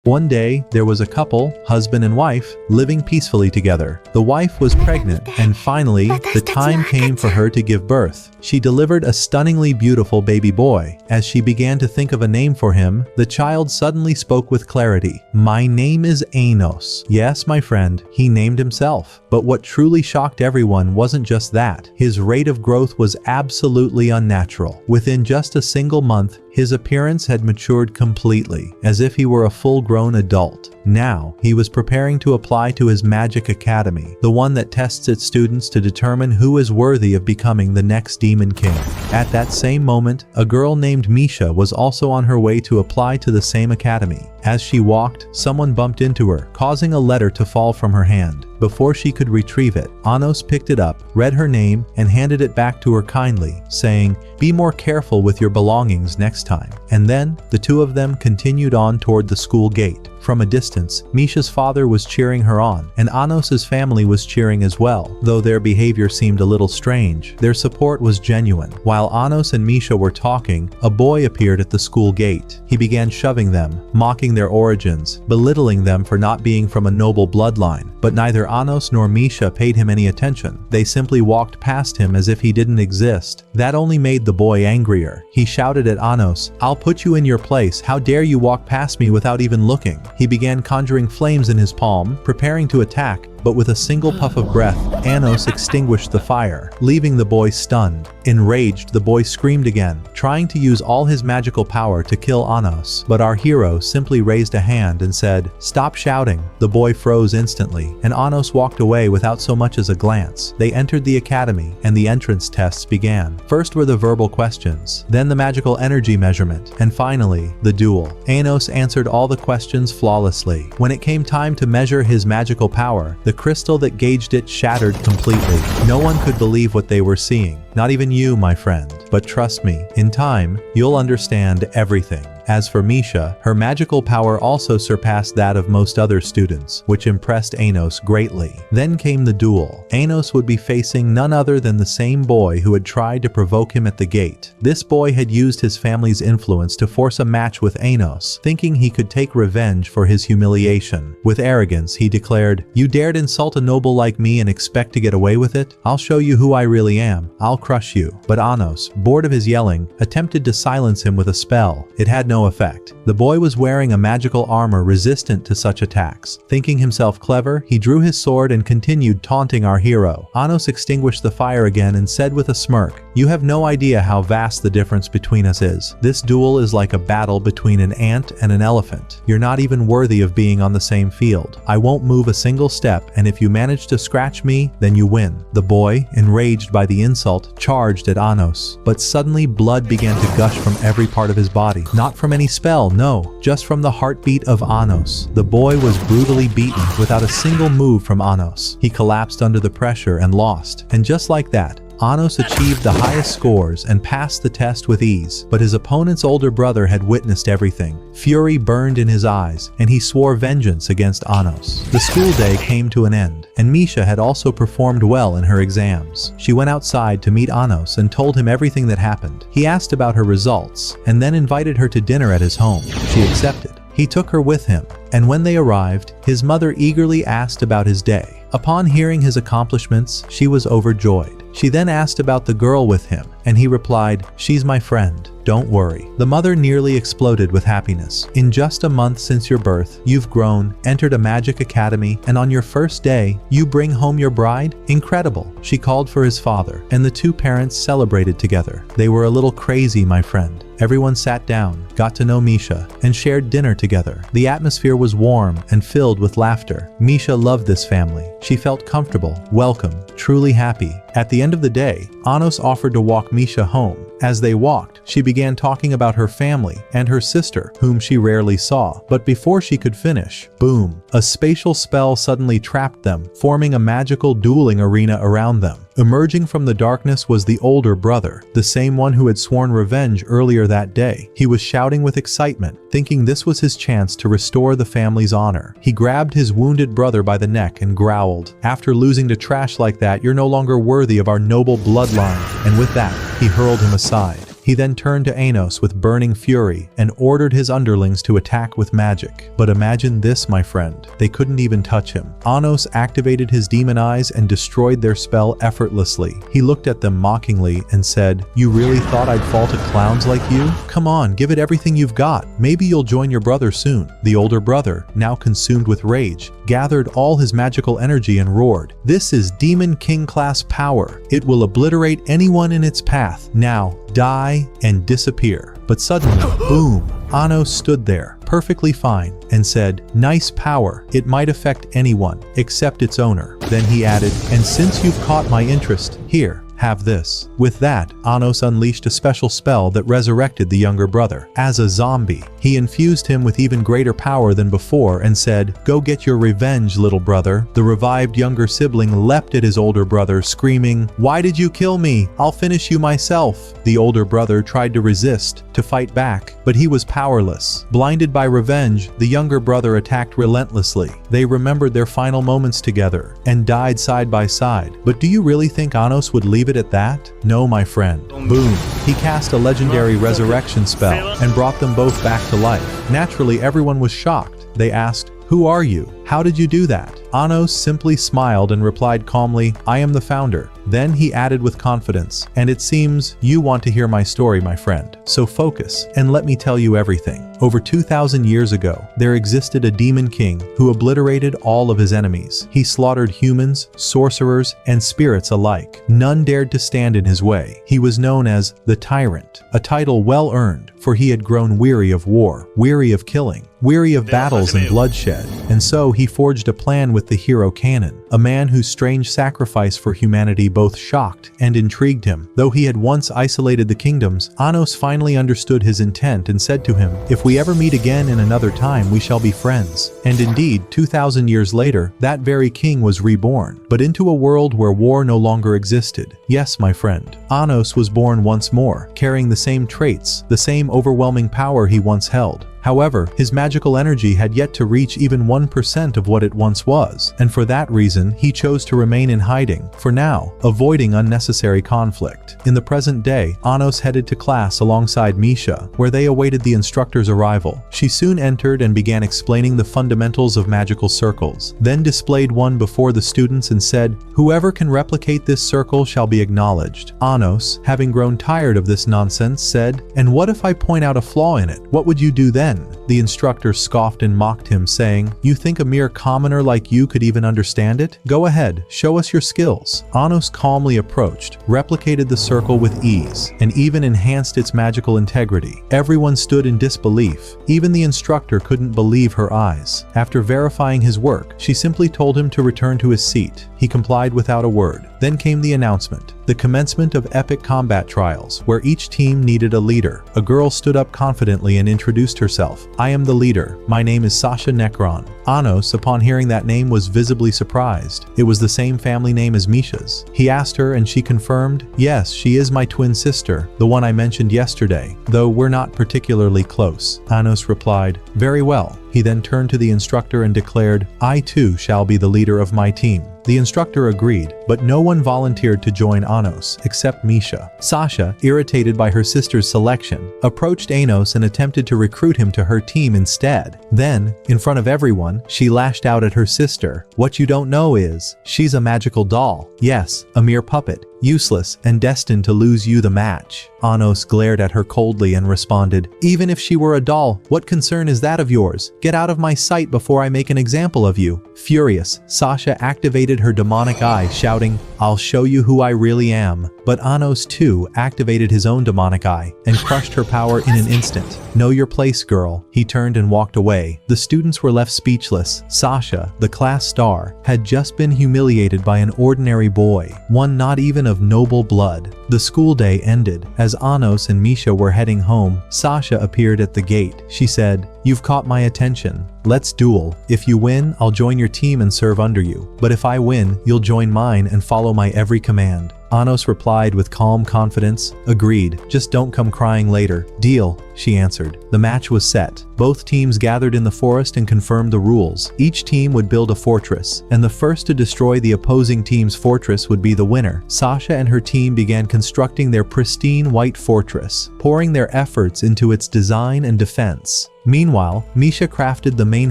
One day, there was a couple, husband and wife, living peacefully together. The wife was pregnant, and finally, the time came for her to give birth. She delivered a stunningly beautiful baby boy. As she began to think of a name for him, the child suddenly spoke with clarity. "My name is Anos." Yes, my friend, he named himself. But what truly shocked everyone wasn't just that. His rate of growth was absolutely unnatural. Within just a single month, his appearance had matured completely, as if he were a full-grown adult. Now, he was preparing to apply to his Magic Academy, the one that tests its students to determine who is worthy of becoming the next Demon King. At that same moment, a girl named Misha was also on her way to apply to the same academy. As she walked, someone bumped into her, causing a letter to fall from her hand. Before she could retrieve it, Anos picked it up, read her name, and handed it back to her kindly, saying, "Be more careful with your belongings next time." And then, the two of them continued on toward the school gate. From a distance, Misha's father was cheering her on, and Anos's family was cheering as well. Though their behavior seemed a little strange, their support was genuine. While Anos and Misha were talking, a boy appeared at the school gate. He began shoving them, mocking their origins, belittling them for not being from a noble bloodline. But neither Anos nor Misha paid him any attention. They simply walked past him as if he didn't exist. That only made the boy angrier. He shouted at Anos, "I'll put you in your place. How dare you walk past me without even looking?" He began conjuring flames in his palm, preparing to attack, but with a single puff of breath, Anos extinguished the fire, leaving the boy stunned. Enraged, the boy screamed again, trying to use all his magical power to kill Anos. But our hero simply raised a hand and said, "Stop shouting." The boy froze instantly, and Anos walked away without so much as a glance. They entered the academy, and the entrance tests began. First were the verbal questions, then the magical energy measurement, and finally, the duel. Anos answered all the questions flawlessly. When it came time to measure his magical power, the crystal that gauged it shattered completely. No one could believe what they were seeing. Not even you, my friend. But trust me, in time, you'll understand everything. As for Misha, her magical power also surpassed that of most other students, which impressed Anos greatly. Then came the duel. Anos would be facing none other than the same boy who had tried to provoke him at the gate. This boy had used his family's influence to force a match with Anos, thinking he could take revenge for his humiliation. With arrogance, he declared, "You dared insult a noble like me and expect to get away with it? I'll show you who I really am. I'll crush you." But Anos, bored of his yelling, attempted to silence him with a spell. It had no effect. The boy was wearing a magical armor resistant to such attacks. Thinking himself clever, he drew his sword and continued taunting our hero. Anos extinguished the fire again and said with a smirk, "You have no idea how vast the difference between us is. This duel is like a battle between an ant and an elephant. You're not even worthy of being on the same field. I won't move a single step, and if you manage to scratch me, then you win." The boy, enraged by the insult, charged at Anos. But suddenly blood began to gush from every part of his body. Not from any spell, no, just from the heartbeat of Anos. The boy was brutally beaten without a single move from Anos. He collapsed under the pressure and lost. And just like that, Anos achieved the highest scores and passed the test with ease, but his opponent's older brother had witnessed everything. Fury burned in his eyes, and he swore vengeance against Anos. The school day came to an end, and Misha had also performed well in her exams. She went outside to meet Anos and told him everything that happened. He asked about her results, and then invited her to dinner at his home. She accepted. He took her with him, and when they arrived, his mother eagerly asked about his day. Upon hearing his accomplishments, she was overjoyed. She then asked about the girl with him, and he replied, "She's my friend. Don't worry." The mother nearly exploded with happiness. "In just a month since your birth, you've grown, entered a magic academy, and on your first day, you bring home your bride? Incredible." She called for his father, and the two parents celebrated together. They were a little crazy, my friend. Everyone sat down, got to know Misha, and shared dinner together. The atmosphere was warm and filled with laughter. Misha loved this family. She felt comfortable, welcome, truly happy. At the end of the day, Anos offered to walk Misha home. As they walked, she began talking about her family and her sister, whom she rarely saw. But before she could finish, boom, a spatial spell suddenly trapped them, forming a magical dueling arena around them. Emerging from the darkness was the older brother, the same one who had sworn revenge earlier that day. He was shouting with excitement, thinking this was his chance to restore the family's honor. He grabbed his wounded brother by the neck and growled, "After losing to trash like that, you're no longer worthy of our noble bloodline." And with that, he hurled him aside. He then turned to Anos with burning fury and ordered his underlings to attack with magic. But imagine this, my friend. They couldn't even touch him. Anos activated his demon eyes and destroyed their spell effortlessly. He looked at them mockingly and said, "You really thought I'd fall to clowns like you? Come on, give it everything you've got. Maybe you'll join your brother soon." The older brother, now consumed with rage, gathered all his magical energy and roared, "This is Demon King class power. It will obliterate anyone in its path. Now, die and disappear." But suddenly, boom, Anos stood there, perfectly fine, and said, "Nice power. It might affect anyone, except its owner." Then he added, "And since you've caught my interest, here, have this." With that, Anos unleashed a special spell that resurrected the younger brother. As a zombie, he infused him with even greater power than before and said, "Go get your revenge, little brother." The revived younger sibling leapt at his older brother, screaming, "Why did you kill me? I'll finish you myself." The older brother tried to resist, to fight back, but he was powerless. Blinded by revenge, the younger brother attacked relentlessly. They remembered their final moments together and died side by side. But do you really think Anos would leave it at that? No, my friend. Boom. He cast a legendary resurrection spell and brought them both back to life. Naturally, everyone was shocked. They asked, "Who are you? How did you do that?" Anos simply smiled and replied calmly, "I am the founder." Then he added with confidence, "And it seems you want to hear my story, my friend. So focus and let me tell you everything. Over 2,000 years ago, there existed a demon king who obliterated all of his enemies. He slaughtered humans, sorcerers, and spirits alike. None dared to stand in his way. He was known as the Tyrant, a title well earned, for he had grown weary of war, weary of killing, weary of battles and bloodshed. And so he forged a plan with the hero Kanon, a man whose strange sacrifice for humanity both shocked and intrigued him. Though he had once isolated the kingdoms, Anos finally understood his intent and said to him, "If we ever meet again in another time, we shall be friends." And indeed, 2,000 years later, that very king was reborn, but into a world where war no longer existed. Yes, my friend, Anos was born once more, carrying the same traits, the same overwhelming power he once held. However, his magical energy had yet to reach even 1% of what it once was, and for that reason, he chose to remain in hiding, for now, avoiding unnecessary conflict. In the present day, Anos headed to class alongside Misha, where they awaited the instructor's arrival. She soon entered and began explaining the fundamentals of magical circles, then displayed one before the students and said, "Whoever can replicate this circle shall be acknowledged." Anos, having grown tired of this nonsense, said, "And what if I point out a flaw in it? What would you do then?" The instructor scoffed and mocked him, saying, "You think a mere commoner like you could even understand it? Go ahead, show us your skills." Anos calmly approached, replicated the circle with ease, and even enhanced its magical integrity. Everyone stood in disbelief. Even the instructor couldn't believe her eyes. After verifying his work, she simply told him to return to his seat. He complied without a word. Then came the announcement. The commencement of epic combat trials, where each team needed a leader. A girl stood up confidently and introduced herself. "I am the leader. My name is Sasha Necron." Anos, upon hearing that name, was visibly surprised. It was the same family name as Misha's. He asked her and she confirmed, "Yes, she is my twin sister, the one I mentioned yesterday, though we're not particularly close." Anos replied, "Very well." He then turned to the instructor and declared, "I too shall be the leader of my team." The instructor agreed, but no one volunteered to join Anos except Misha. Sasha, irritated by her sister's selection, approached Anos and attempted to recruit him to her team instead. Then, in front of everyone, she lashed out at her sister. "What you don't know is, she's a magical doll. Yes, a mere puppet. Useless and destined to lose you the match." Anos glared at her coldly and responded, "Even if she were a doll, what concern is that of yours? Get out of my sight before I make an example of you." Furious, Sasha activated her demonic eye, shouting, "I'll show you who I really am." But Anos too activated his own demonic eye and crushed her power in an instant. "Know your place, girl." He turned and walked away. The students were left speechless. Sasha, the class star, had just been humiliated by an ordinary boy, one not even of noble blood. The school day ended. As Anos and Misha were heading home, Sasha appeared at the gate. She said, "You've caught my attention. Let's duel. If you win, I'll join your team and serve under you. But if I win, you'll join mine and follow my every command." Anos replied with calm confidence, "Agreed, just don't come crying later." "Deal." she answered. The match was set. Both teams gathered in the forest and confirmed the rules. Each team would build a fortress, and the first to destroy the opposing team's fortress would be the winner. Sasha and her team began constructing their pristine white fortress, pouring their efforts into its design and defense. Meanwhile, Misha crafted the main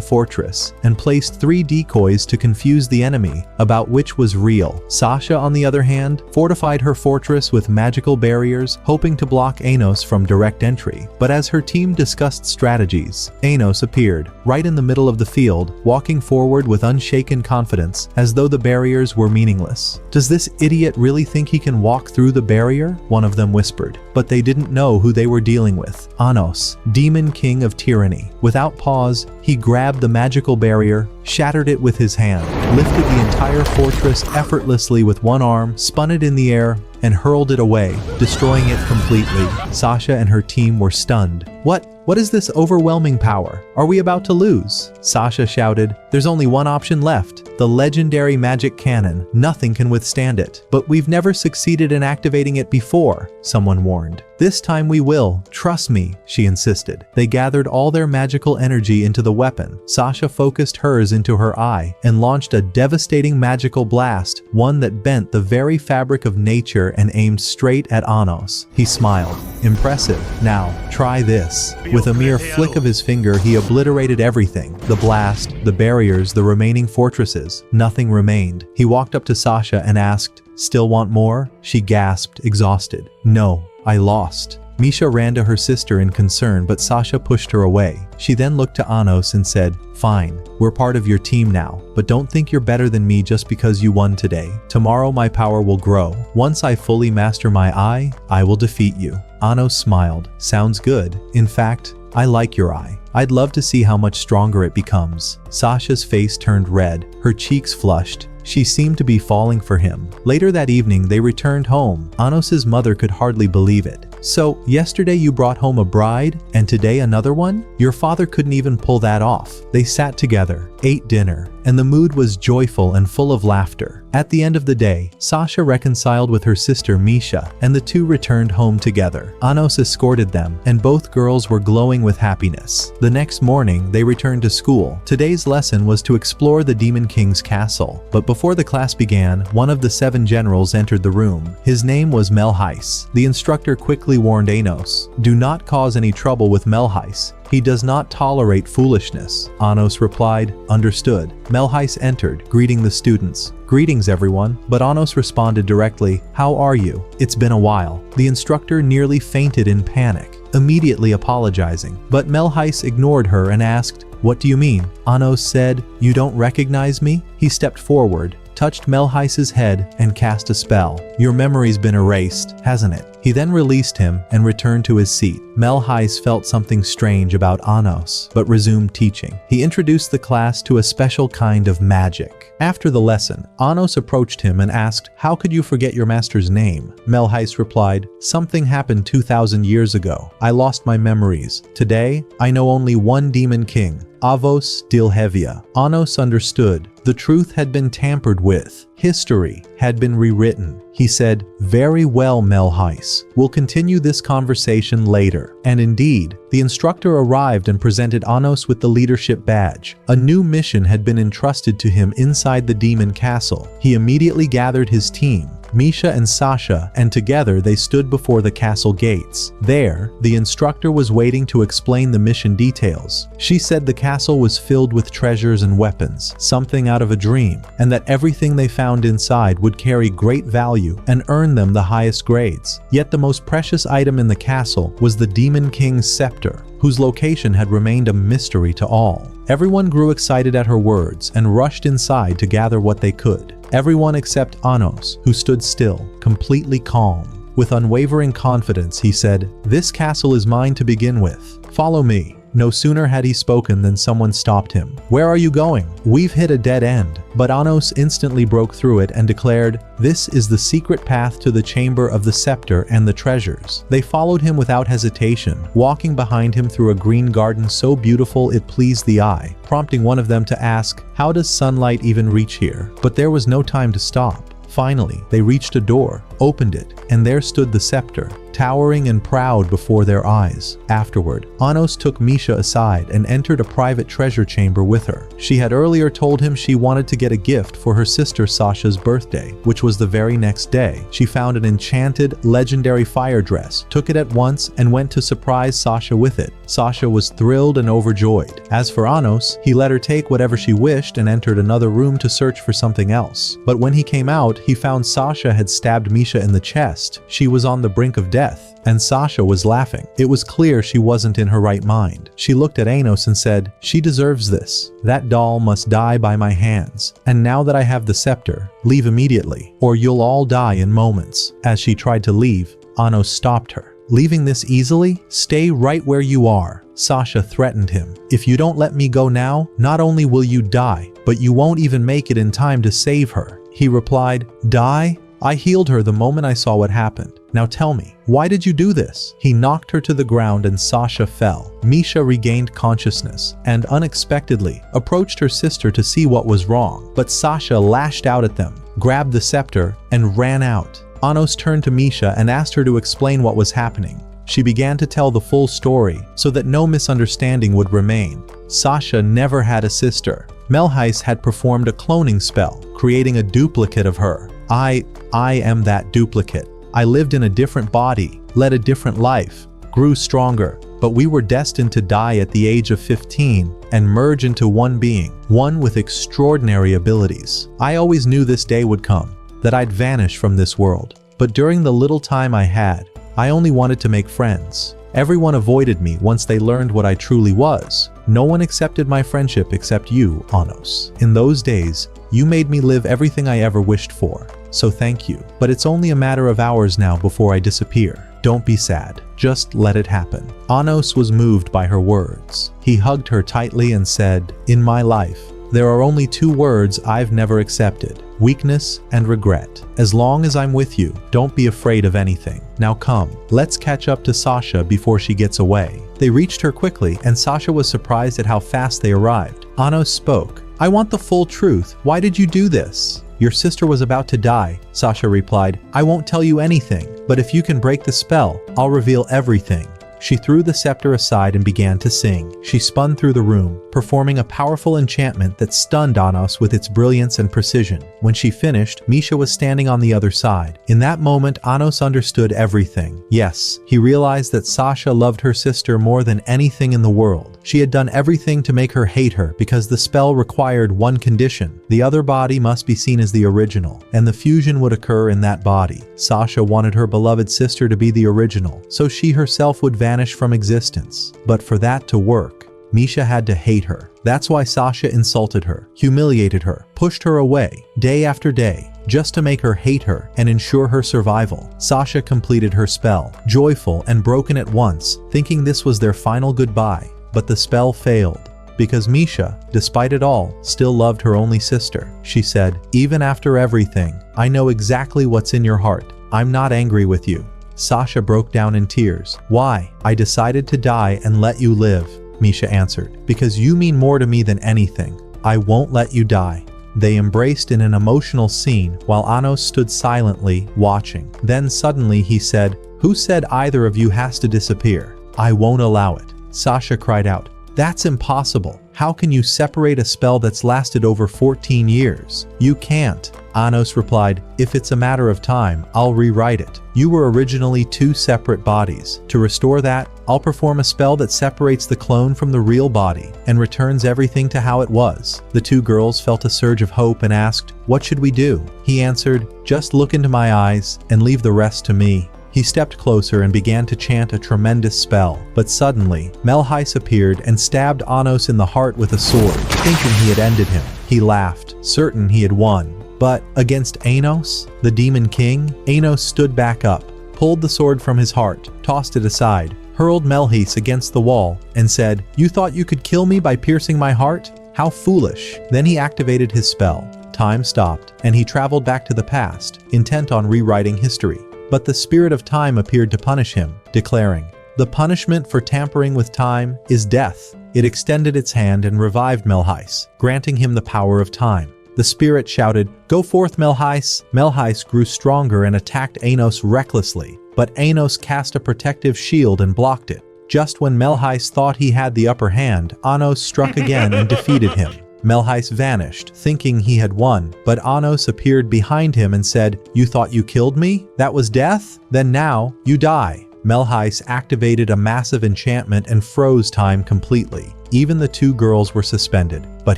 fortress and placed 3 decoys to confuse the enemy about which was real. Sasha, on the other hand, fortified her fortress with magical barriers, hoping to block Anos from direct entry. But as her team discussed strategies, Anos appeared, right in the middle of the field, walking forward with unshaken confidence, as though the barriers were meaningless. "Does this idiot really think he can walk through the barrier?" one of them whispered. But they didn't know who they were dealing with. Anos, demon king of tyranny. Without pause, he grabbed the magical barrier, shattered it with his hand, lifted the entire fortress effortlessly with one arm, spun it in the air, and hurled it away, destroying it completely. Sasha and her team were stunned. What is this overwhelming power? Are we about to lose?" Sasha shouted. "There's only one option left. The legendary magic cannon. Nothing can withstand it. But we've never succeeded in activating it before," someone warned. "This time we will. Trust me," she insisted. They gathered all their magical energy into the weapon. Sasha focused hers into her eye and launched a devastating magical blast, one that bent the very fabric of nature and aimed straight at Anos. He smiled. "Impressive. Now, try this." With a mere flick of his finger, he obliterated everything. The blast, the barriers, the remaining fortresses. Nothing remained. He walked up to Sasha and asked, "Still want more?" She gasped, exhausted. "No, I lost." Misha ran to her sister in concern, but Sasha pushed her away. She then looked to Anos and said, "Fine, we're part of your team now, but don't think you're better than me just because you won today. Tomorrow my power will grow. Once I fully master my eye, I will defeat you." Anos smiled. "Sounds good. In fact, I like your eye. I'd love to see how much stronger it becomes." Sasha's face turned red, her cheeks flushed. She seemed to be falling for him. Later that evening, they returned home. Anos's mother could hardly believe it. "So, yesterday you brought home a bride, and today another one? Your father couldn't even pull that off." They sat together, ate dinner, and the mood was joyful and full of laughter. At the end of the day, Sasha reconciled with her sister Misha, and the two returned home together. Anos escorted them, and both girls were glowing with happiness. The next morning, they returned to school. Today's lesson was to explore the Demon King's castle. But before the class began, one of the 7 generals entered the room. His name was Melheis. The instructor quickly warned Anos, "Do not cause any trouble with Melheis. He does not tolerate foolishness." Anos replied, "Understood." Melheis entered, greeting the students. "Greetings everyone," but Anos responded directly, "How are you? It's been a while." The instructor nearly fainted in panic, immediately apologizing. But Melheis ignored her and asked, "What do you mean?" Anos said, "You don't recognize me?" He stepped forward, touched Melheis's head, and cast a spell. "Your memory's been erased, hasn't it?" He then released him and returned to his seat. Melheis felt something strange about Anos, but resumed teaching. He introduced the class to a special kind of magic. After the lesson, Anos approached him and asked, "How could you forget your master's name?" Melheis replied, "Something happened 2,000 years ago. I lost my memories. Today, I know only one demon king, Avos Dilhevia." Anos understood. The truth had been tampered with. History had been rewritten. He said, "Very well, Melheis. We'll continue this conversation later." And indeed, the instructor arrived and presented Anos with the leadership badge. A new mission had been entrusted to him inside the demon castle. He immediately gathered his team, Misha and Sasha, and together they stood before the castle gates. There, the instructor was waiting to explain the mission details. She said the castle was filled with treasures and weapons, something out of a dream, and that everything they found inside would carry great value and earn them the highest grades. Yet the most precious item in the castle was the Demon King's scepter, whose location had remained a mystery to all. Everyone grew excited at her words and rushed inside to gather what they could. Everyone except Anos, who stood still, completely calm. With unwavering confidence, he said, "This castle is mine to begin with. Follow me." No sooner had he spoken than someone stopped him. "Where are you going? We've hit a dead end." But Anos instantly broke through it and declared, "This is the secret path to the chamber of the scepter and the treasures." They followed him without hesitation, walking behind him through a green garden so beautiful it pleased the eye, prompting one of them to ask, "How does sunlight even reach here?" But there was no time to stop. Finally, they reached a door, opened it, and there stood the scepter. towering and proud before their eyes. Afterward, Anos took Misha aside and entered a private treasure chamber with her. She had earlier told him she wanted to get a gift for her sister Sasha's birthday, which was the very next day. She found an enchanted, legendary fire dress, took it at once, and went to surprise Sasha with it. Sasha was thrilled and overjoyed. As for Anos, he let her take whatever she wished and entered another room to search for something else. But when he came out, he found Sasha had stabbed Misha in the chest. She was on the brink of death, and Sasha was laughing. It was clear she wasn't in her right mind. She looked at Anos and said, "She deserves this. That doll must die by my hands. And now that I have the scepter, leave immediately, or you'll all die in moments." As she tried to leave, Anos stopped her. "Leaving this easily? Stay right where you are." Sasha threatened him. "If you don't let me go now, not only will you die, but you won't even make it in time to save her." He replied, "Die? I healed her the moment I saw what happened. Now tell me, why did you do this?" He knocked her to the ground and Sasha fell. Misha regained consciousness and unexpectedly approached her sister to see what was wrong. But Sasha lashed out at them, grabbed the scepter, and ran out. Anos turned to Misha and asked her to explain what was happening. She began to tell the full story so that no misunderstanding would remain. Sasha never had a sister. Melheis had performed a cloning spell, creating a duplicate of her. I am that duplicate. I lived in a different body, led a different life, grew stronger, but we were destined to die at the age of 15 and merge into one being, one with extraordinary abilities. I always knew this day would come, that I'd vanish from this world. But during the little time I had, I only wanted to make friends. Everyone avoided me once they learned what I truly was. No one accepted my friendship except you, Anos. In those days, you made me live everything I ever wished for. So thank you. But it's only a matter of hours now before I disappear. Don't be sad. Just let it happen." Anos was moved by her words. He hugged her tightly and said, "In my life, there are only two words I've never accepted: weakness and regret. As long as I'm with you, don't be afraid of anything. Now come, let's catch up to Sasha before she gets away." They reached her quickly, and Sasha was surprised at how fast they arrived. Anos spoke. "I want the full truth. Why did you do this?" "Your sister was about to die," Sasha replied. "I won't tell you anything, but if you can break the spell, I'll reveal everything." She threw the scepter aside and began to sing. She spun through the room, performing a powerful enchantment that stunned Anos with its brilliance and precision. When she finished, Misha was standing on the other side. In that moment, Anos understood everything. Yes, he realized that Sasha loved her sister more than anything in the world. She had done everything to make her hate her because the spell required one condition: the other body must be seen as the original, and the fusion would occur in that body. Sasha wanted her beloved sister to be the original, so she herself would vanish from existence. But for that to work, Misha had to hate her. That's why Sasha insulted her, humiliated her, pushed her away, day after day, just to make her hate her and ensure her survival. Sasha completed her spell, joyful and broken at once, thinking this was their final goodbye. But the spell failed, because Misha, despite it all, still loved her only sister. She said, "Even after everything, I know exactly what's in your heart. I'm not angry with you." Sasha broke down in tears. "Why? I decided to die and let you live," Misha answered. "Because you mean more to me than anything. I won't let you die." They embraced in an emotional scene while Anos stood silently, watching. Then suddenly he said, "Who said either of you has to disappear? I won't allow it." Sasha cried out, "That's impossible. How can you separate a spell that's lasted over 14 years? You can't." Anos replied, "If it's a matter of time, I'll rewrite it. You were originally two separate bodies. To restore that, I'll perform a spell that separates the clone from the real body and returns everything to how it was." The two girls felt a surge of hope and asked, "What should we do?" He answered, "Just look into my eyes and leave the rest to me." He stepped closer and began to chant a tremendous spell, but suddenly, Melheis appeared and stabbed Anos in the heart with a sword, thinking he had ended him. He laughed, certain he had won. But against Anos, the Demon King, Anos stood back up, pulled the sword from his heart, tossed it aside, hurled Melheis against the wall, and said, "You thought you could kill me by piercing my heart? How foolish." Then he activated his spell. Time stopped, and he traveled back to the past, intent on rewriting history. But the spirit of time appeared to punish him, declaring, "The punishment for tampering with time is death." It extended its hand and revived Melheis, granting him the power of time. The spirit shouted, "Go forth, Melheis!" Melheis grew stronger and attacked Anos recklessly, but Anos cast a protective shield and blocked it. Just when Melheis thought he had the upper hand, Anos struck again and defeated him. Melheis vanished, thinking he had won, but Anos appeared behind him and said, "You thought you killed me? That was death? Then now, you die." Melheis activated a massive enchantment and froze time completely. Even the two girls were suspended, but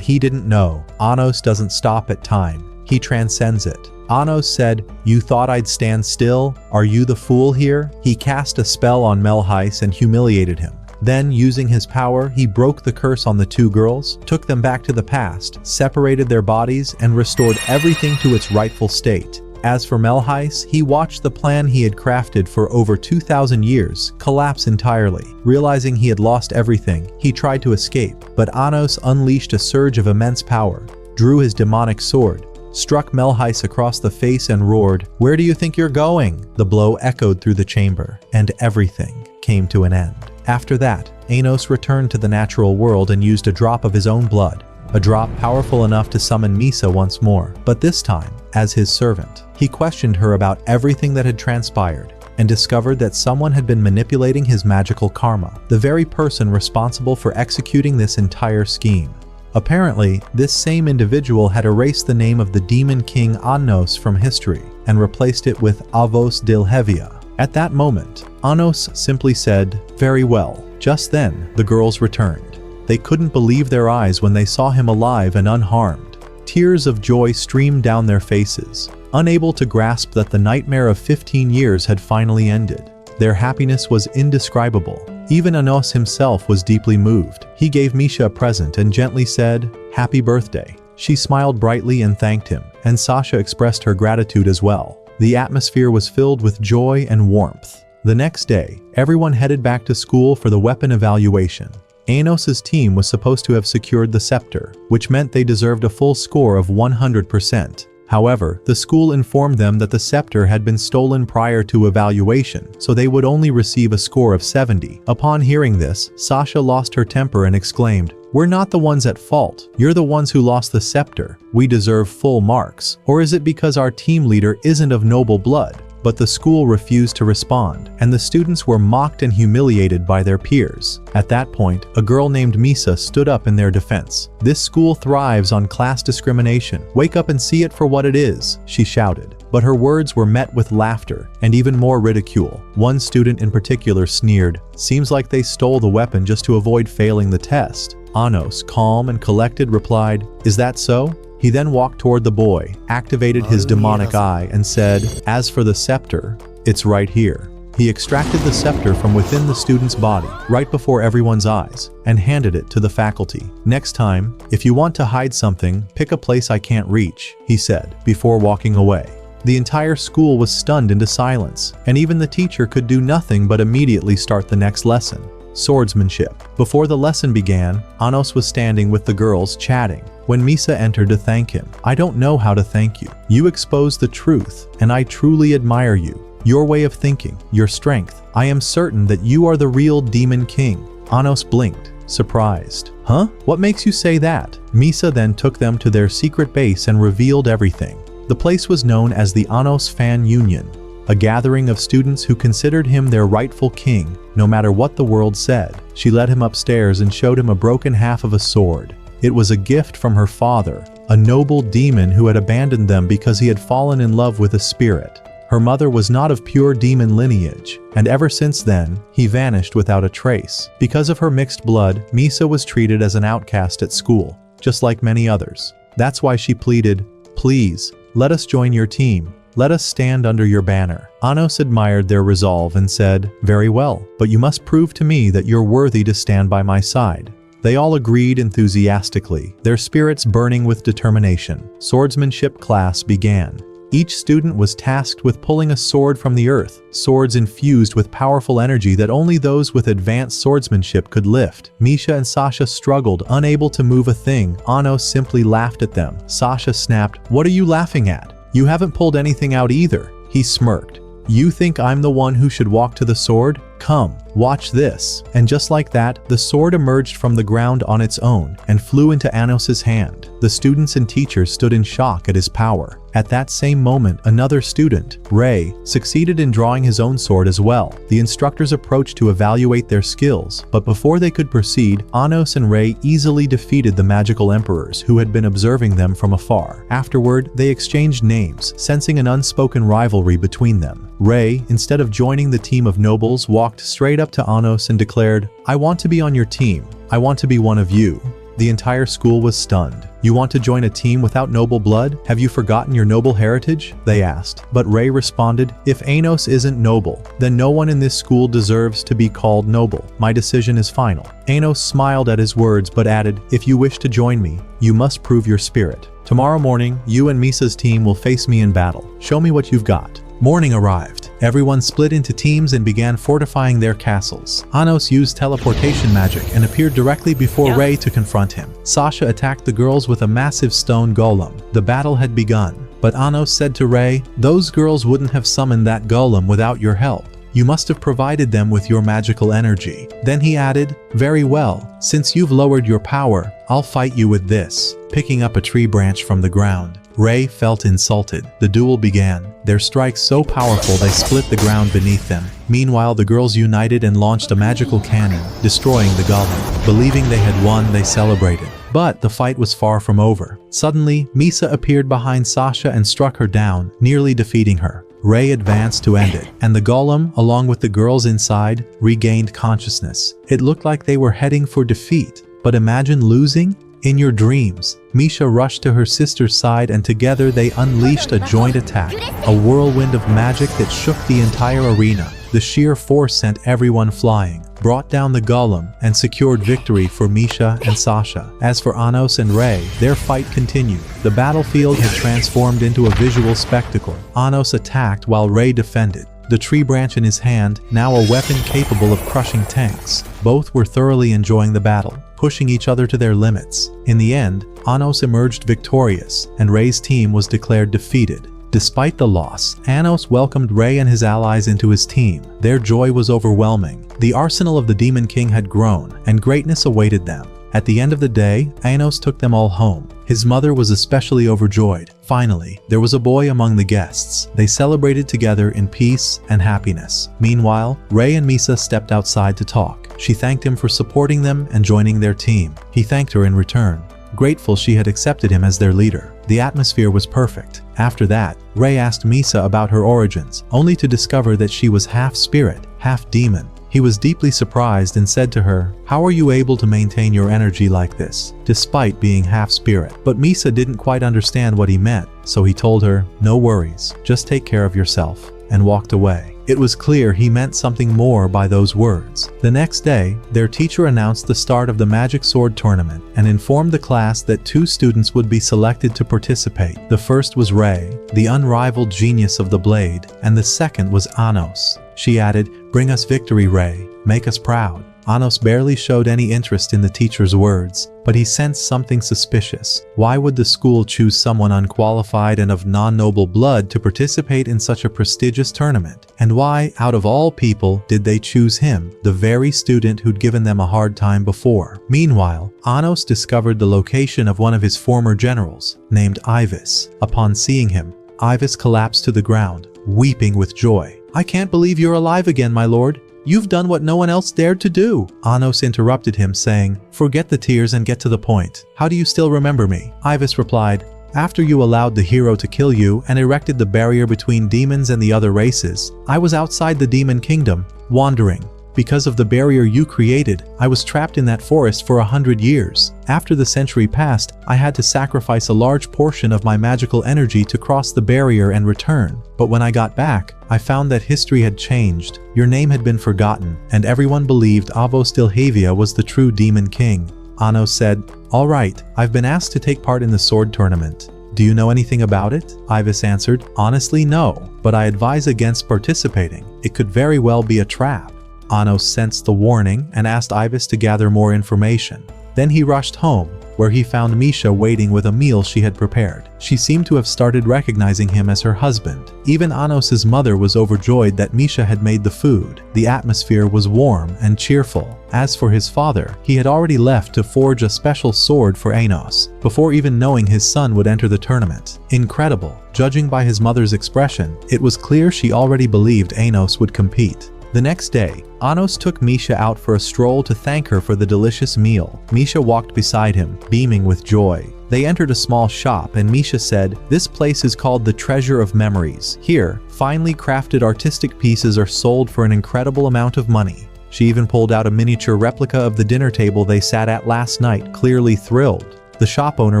he didn't know. Anos doesn't stop at time. He transcends it. Anos said, "You thought I'd stand still? Are you the fool here?" He cast a spell on Melheis and humiliated him. Then, using his power, he broke the curse on the two girls, took them back to the past, separated their bodies, and restored everything to its rightful state. As for Melheis, he watched the plan he had crafted for over 2,000 years collapse entirely. Realizing he had lost everything, he tried to escape, but Anos unleashed a surge of immense power, drew his demonic sword, struck Melheis across the face and roared, "Where do you think you're going?" The blow echoed through the chamber, and everything came to an end. After that, Anos returned to the natural world and used a drop of his own blood, a drop powerful enough to summon Misa once more, but this time as his servant. He questioned her about everything that had transpired and discovered that someone had been manipulating his magical karma, the very person responsible for executing this entire scheme. Apparently, this same individual had erased the name of the demon king Anos from history and replaced it with Avos Dilhevia. At that moment, Anos simply said, "Very well." Just then, the girls returned. They couldn't believe their eyes when they saw him alive and unharmed. Tears of joy streamed down their faces, unable to grasp that the nightmare of 15 years had finally ended. Their happiness was indescribable. Even Anos himself was deeply moved. He gave Misha a present and gently said, "Happy birthday." She smiled brightly and thanked him, and Sasha expressed her gratitude as well. The atmosphere was filled with joy and warmth. The next day, everyone headed back to school for the weapon evaluation. Anos's team was supposed to have secured the scepter, which meant they deserved a full score of 100%. However, the school informed them that the scepter had been stolen prior to evaluation, so they would only receive a score of 70. Upon hearing this, Sasha lost her temper and exclaimed, "We're not the ones at fault. You're the ones who lost the scepter. We deserve full marks. Or is it because our team leader isn't of noble blood?" But the school refused to respond, and the students were mocked and humiliated by their peers. At that point, a girl named Misa stood up in their defense. "This school thrives on class discrimination. Wake up and see it for what it is," she shouted. But her words were met with laughter and even more ridicule. One student in particular sneered, "Seems like they stole the weapon just to avoid failing the test." Anos, calm and collected, replied, "Is that so?" He then walked toward the boy, activated his demonic eye, and said, "As for the scepter, it's right here." He extracted the scepter from within the student's body, right before everyone's eyes, and handed it to the faculty. "Next time, if you want to hide something, pick a place I can't reach," he said, before walking away. The entire school was stunned into silence, and even the teacher could do nothing but immediately start the next lesson. Swordsmanship. Before the lesson began, Anos was standing with the girls chatting when Misa entered to thank him. "I don't know how to thank you. You exposed the truth, and I truly admire you. Your way of thinking, your strength. I am certain that you are the real Demon King." Anos blinked, surprised. "Huh? What makes you say that?" Misa then took them to their secret base and revealed everything. The place was known as the Anos Fan Union, a gathering of students who considered him their rightful king, no matter what the world said. She led him upstairs and showed him a broken half of a sword. It was a gift from her father, a noble demon who had abandoned them because he had fallen in love with a spirit. Her mother was not of pure demon lineage, and ever since then, he vanished without a trace. Because of her mixed blood, Misa was treated as an outcast at school, just like many others. That's why she pleaded, "Please, let us join your team. Let us stand under your banner." Anos admired their resolve and said, "Very well, but you must prove to me that you're worthy to stand by my side." They all agreed enthusiastically, their spirits burning with determination. Swordsmanship class began. Each student was tasked with pulling a sword from the earth, swords infused with powerful energy that only those with advanced swordsmanship could lift. Misha and Sasha struggled, unable to move a thing. Anos simply laughed at them. Sasha snapped, "What are you laughing at? You haven't pulled anything out either." He smirked. "You think I'm the one who should walk to the sword? "Come, watch this." And just like that, the sword emerged from the ground on its own and flew into Anos's hand. The students and teachers stood in shock at his power. At that same moment, another student, Ray, succeeded in drawing his own sword as well. The instructors approached to evaluate their skills, but before they could proceed, Anos and Ray easily defeated the magical emperors who had been observing them from afar. Afterward, they exchanged names, sensing an unspoken rivalry between them. Ray, instead of joining the team of nobles, walked straight up to Anos and declared, "I want to be on your team. I want to be one of you." The entire school was stunned. "You want to join a team without noble blood? Have you forgotten your noble heritage?" they asked. But Ray responded, "If Anos isn't noble, then no one in this school deserves to be called noble. My decision is final." Anos smiled at his words but added, "If you wish to join me, you must prove your spirit. Tomorrow morning, you and Misa's team will face me in battle. Show me what you've got." Morning arrived. Everyone split into teams and began fortifying their castles. Anos used teleportation magic and appeared directly before Ray to confront him. Sasha attacked the girls with a massive stone golem. The battle had begun, but Anos said to Ray, "Those girls wouldn't have summoned that golem without your help. You must have provided them with your magical energy." Then he added, "Very well, since you've lowered your power, I'll fight you with this," picking up a tree branch from the ground. Ray felt insulted. The duel began. Their strikes so powerful they split the ground beneath them. Meanwhile, the girls united and launched a magical cannon, destroying the golem. Believing they had won, they celebrated. But the fight was far from over. Suddenly, Misa appeared behind Sasha and struck her down, nearly defeating her. Ray advanced to end it, and the golem, along with the girls inside, regained consciousness. It looked like they were heading for defeat. But imagine losing? In your dreams, Misha rushed to her sister's side and together they unleashed a joint attack, a whirlwind of magic that shook the entire arena. The sheer force sent everyone flying, brought down the golem, and secured victory for Misha and Sasha. As for Anos and Ray, their fight continued. The battlefield had transformed into a visual spectacle. Anos attacked while Ray defended, the tree branch in his hand, now a weapon capable of crushing tanks. Both were thoroughly enjoying the battle, pushing each other to their limits. In the end, Anos emerged victorious, and Ray's team was declared defeated. Despite the loss, Anos welcomed Ray and his allies into his team. Their joy was overwhelming. The arsenal of the Demon King had grown, and greatness awaited them. At the end of the day, Anos took them all home. His mother was especially overjoyed. Finally, there was a boy among the guests. They celebrated together in peace and happiness. Meanwhile, Ray and Misa stepped outside to talk. She thanked him for supporting them and joining their team. He thanked her in return, grateful she had accepted him as their leader. The atmosphere was perfect. After that, Ray asked Misa about her origins, only to discover that she was half spirit, half demon. He was deeply surprised and said to her, "How are you able to maintain your energy like this, despite being half spirit?" But Misa didn't quite understand what he meant, so he told her, "No worries, just take care of yourself," and walked away. It was clear he meant something more by those words. The next day, their teacher announced the start of the Magic Sword Tournament and informed the class that 2 students would be selected to participate. The first was Ray, the unrivaled genius of the blade, and the second was Anos. She added, "Bring us victory, Ray. Make us proud." Anos barely showed any interest in the teacher's words, but he sensed something suspicious. Why would the school choose someone unqualified and of non-noble blood to participate in such a prestigious tournament? And why, out of all people, did they choose him, the very student who'd given them a hard time before? Meanwhile, Anos discovered the location of one of his former generals, named Ivis. Upon seeing him, Ivis collapsed to the ground, weeping with joy. "I can't believe you're alive again, my lord. You've done what no one else dared to do." Anos interrupted him, saying, "Forget the tears and get to the point. How do you still remember me?" Ivis replied, "After you allowed the hero to kill you and erected the barrier between demons and the other races, I was outside the demon kingdom, wandering. Because of the barrier you created, I was trapped in that forest for 100 years. After the century passed, I had to sacrifice a large portion of my magical energy to cross the barrier and return. But when I got back, I found that history had changed. Your name had been forgotten, and everyone believed Avos Dilhavia was the true demon king." Anos said, "All right, I've been asked to take part in the sword tournament. Do you know anything about it?" Ivis answered, "Honestly, no, but I advise against participating. It could very well be a trap." Anos sensed the warning and asked Ivis to gather more information. Then he rushed home, where he found Misha waiting with a meal she had prepared. She seemed to have started recognizing him as her husband. Even Anos's mother was overjoyed that Misha had made the food. The atmosphere was warm and cheerful. As for his father, he had already left to forge a special sword for Anos, before even knowing his son would enter the tournament. Incredible. Judging by his mother's expression, it was clear she already believed Anos would compete. The next day, Anos took Misha out for a stroll to thank her for the delicious meal. Misha walked beside him, beaming with joy. They entered a small shop and Misha said, "This place is called the Treasure of Memories. Here, finely crafted artistic pieces are sold for an incredible amount of money." She even pulled out a miniature replica of the dinner table they sat at last night, clearly thrilled. The shop owner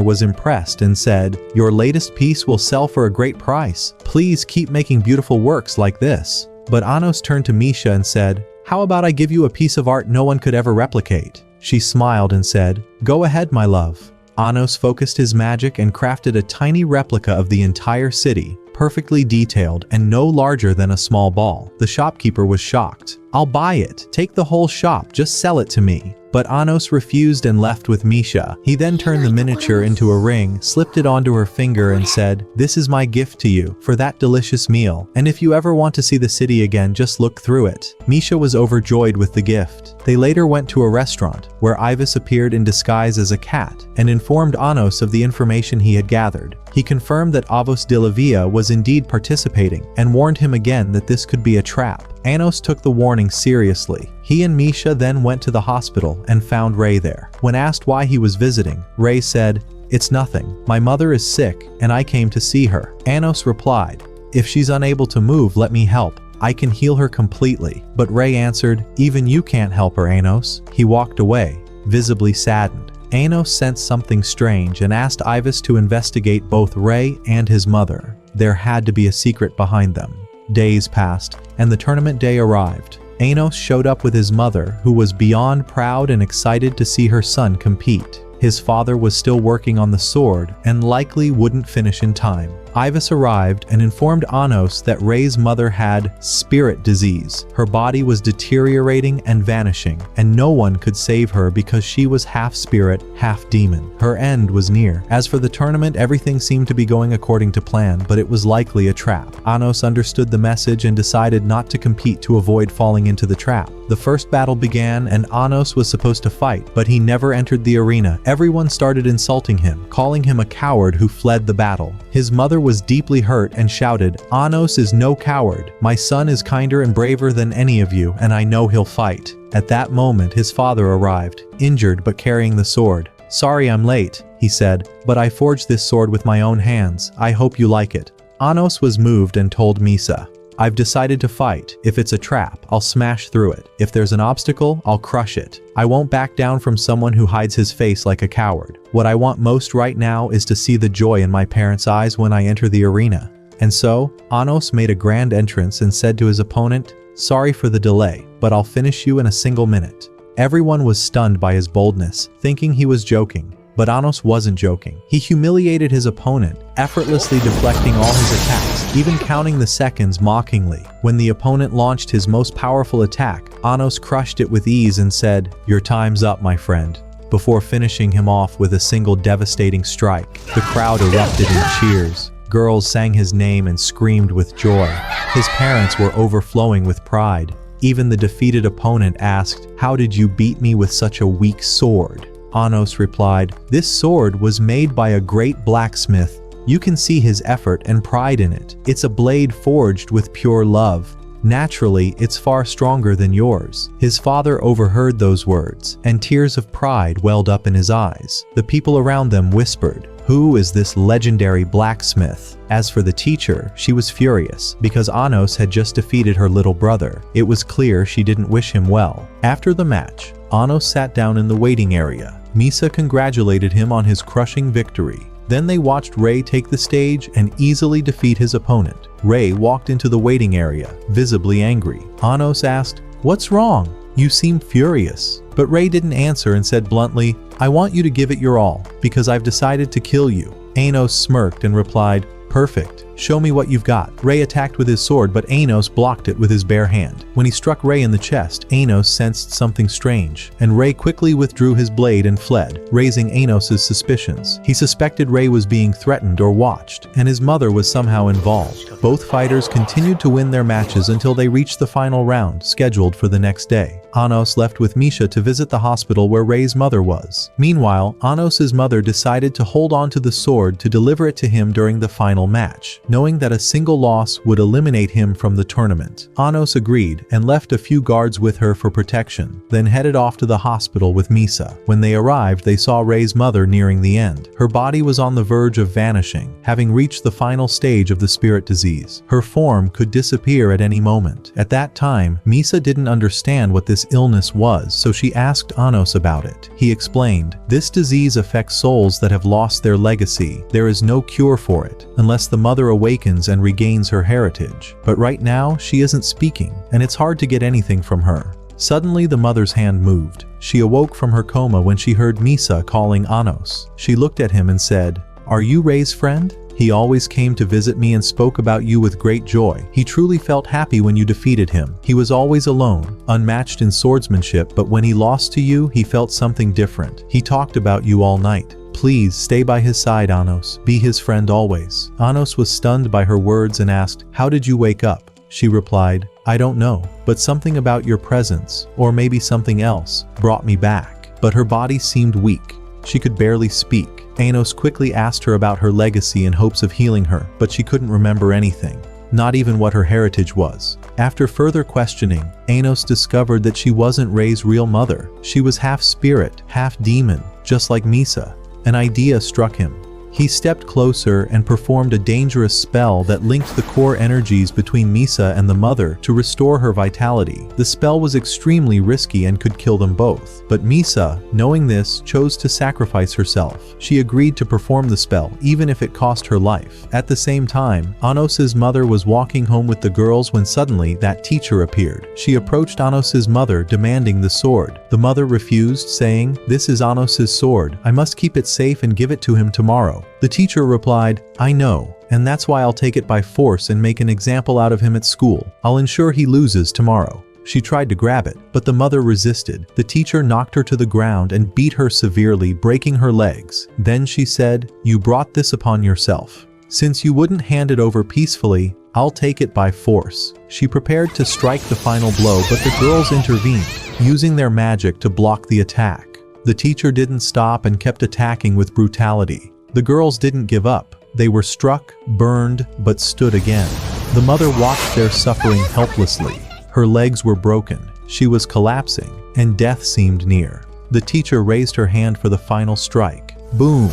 was impressed and said, "Your latest piece will sell for a great price. Please keep making beautiful works like this." But Anos turned to Misha and said, "How about I give you a piece of art no one could ever replicate?" She smiled and said, "Go ahead, my love." Anos focused his magic and crafted a tiny replica of the entire city, perfectly detailed and no larger than a small ball. The shopkeeper was shocked. "I'll buy it. Take the whole shop. Just sell it to me." But Anos refused and left with Misha. He then turned the miniature into a ring, slipped it onto her finger and said, "This is my gift to you for that delicious meal. And if you ever want to see the city again, just look through it." Misha was overjoyed with the gift. They later went to a restaurant, where Ivis appeared in disguise as a cat, and informed Anos of the information he had gathered. He confirmed that Avos de la Via was indeed participating, and warned him again that this could be a trap. Anos took the warning seriously. He and Misha then went to the hospital and found Ray there. When asked why he was visiting, Ray said, "It's nothing. My mother is sick, and I came to see her." Anos replied, "If she's unable to move, let me help. I can heal her completely." But Ray answered, "Even you can't help her, Anos." He walked away, visibly saddened. Anos sensed something strange and asked Ivis to investigate both Ray and his mother. There had to be a secret behind them. Days passed, and the tournament day arrived. Anos showed up with his mother, who was beyond proud and excited to see her son compete. His father was still working on the sword and likely wouldn't finish in time. Ivis arrived and informed Anos that Ray's mother had spirit disease. Her body was deteriorating and vanishing, and no one could save her because she was half spirit, half demon. Her end was near. As for the tournament, everything seemed to be going according to plan, but it was likely a trap. Anos understood the message and decided not to compete to avoid falling into the trap. The first battle began and Anos was supposed to fight, but he never entered the arena. Everyone started insulting him, calling him a coward who fled the battle. His mother was deeply hurt and shouted, "Anos is no coward. My son is kinder and braver than any of you, and I know he'll fight." At that moment, his father arrived, injured but carrying the sword. "Sorry I'm late," he said, "but I forged this sword with my own hands. I hope you like it." Anos was moved and told Misa, "I've decided to fight. If it's a trap, I'll smash through it. If there's an obstacle, I'll crush it. I won't back down from someone who hides his face like a coward. What I want most right now is to see the joy in my parents' eyes when I enter the arena." And so, Anos made a grand entrance and said to his opponent, "Sorry for the delay, but I'll finish you in a single minute." Everyone was stunned by his boldness, thinking he was joking. But Anos wasn't joking. He humiliated his opponent, effortlessly deflecting all his attacks, even counting the seconds mockingly. When the opponent launched his most powerful attack, Anos crushed it with ease and said, "Your time's up, my friend," before finishing him off with a single devastating strike. The crowd erupted in cheers. Girls sang his name and screamed with joy. His parents were overflowing with pride. Even the defeated opponent asked, "How did you beat me with such a weak sword?" Anos replied, "This sword was made by a great blacksmith. You can see his effort and pride in it. It's a blade forged with pure love. Naturally, it's far stronger than yours." His father overheard those words, and tears of pride welled up in his eyes. The people around them whispered, "Who is this legendary blacksmith?" As for the teacher, she was furious, because Anos had just defeated her little brother. It was clear she didn't wish him well. After the match, Anos sat down in the waiting area. Misa congratulated him on his crushing victory. Then they watched Ray take the stage and easily defeat his opponent. Ray walked into the waiting area, visibly angry. Anos asked, "What's wrong? You seem furious." But Ray didn't answer and said bluntly, "I want you to give it your all, because I've decided to kill you." Anos smirked and replied, Perfect. Show me what you've got. Rei attacked with his sword, but Anos blocked it with his bare hand. When he struck Rei in the chest, Anos sensed something strange, and Rei quickly withdrew his blade and fled, raising Anos's suspicions. He suspected Rei was being threatened or watched, and his mother was somehow involved. Both fighters continued to win their matches until they reached the final round, scheduled for the next day. Anos left with Misha to visit the hospital where Rei's mother was. Meanwhile, Anos's mother decided to hold on to the sword to deliver it to him during the final match, knowing that a single loss would eliminate him from the tournament. Anos agreed and left a few guards with her for protection, then headed off to the hospital with Misa. When they arrived, they saw Rei's mother nearing the end. Her body was on the verge of vanishing, having reached the final stage of the spirit disease. Her form could disappear at any moment. At that time, Misa didn't understand what this illness was, so she asked Anos about it. He explained, "This disease affects souls that have lost their legacy. There is no cure for it, unless the mother awakens and regains her heritage. But right now, she isn't speaking, and it's hard to get anything from her." Suddenly, the mother's hand moved. She awoke from her coma when she heard Misa calling Anos. She looked at him and said, "Are you Rei's friend? He always came to visit me and spoke about you with great joy. He truly felt happy when you defeated him. He was always alone, unmatched in swordsmanship, but when he lost to you, he felt something different. He talked about you all night. Please stay by his side, Anos. Be his friend always." Anos was stunned by her words and asked, "How did you wake up?" She replied, "I don't know, but something about your presence, or maybe something else, brought me back." But her body seemed weak. She could barely speak. Anos quickly asked her about her legacy in hopes of healing her, but she couldn't remember anything, not even what her heritage was. After further questioning, Anos discovered that she wasn't Rei's real mother. She was half spirit, half demon, just like Misa. An idea struck him. He stepped closer and performed a dangerous spell that linked the core energies between Misa and the mother to restore her vitality. The spell was extremely risky and could kill them both. But Misa, knowing this, chose to sacrifice herself. She agreed to perform the spell, even if it cost her life. At the same time, Anos's mother was walking home with the girls when suddenly that teacher appeared. She approached Anos's mother, demanding the sword. The mother refused, saying, "This is Anos's sword. I must keep it safe and give it to him tomorrow." The teacher replied, "I know, and that's why I'll take it by force and make an example out of him at school. I'll ensure he loses tomorrow." She tried to grab it, but the mother resisted. The teacher knocked her to the ground and beat her severely, breaking her legs. Then she said, "You brought this upon yourself. Since you wouldn't hand it over peacefully, I'll take it by force." She prepared to strike the final blow, but the girls intervened, using their magic to block the attack. The teacher didn't stop and kept attacking with brutality. The girls didn't give up. They were struck, burned, but stood again. The mother watched their suffering helplessly. Her legs were broken, she was collapsing, and death seemed near. The teacher raised her hand for the final strike. Boom!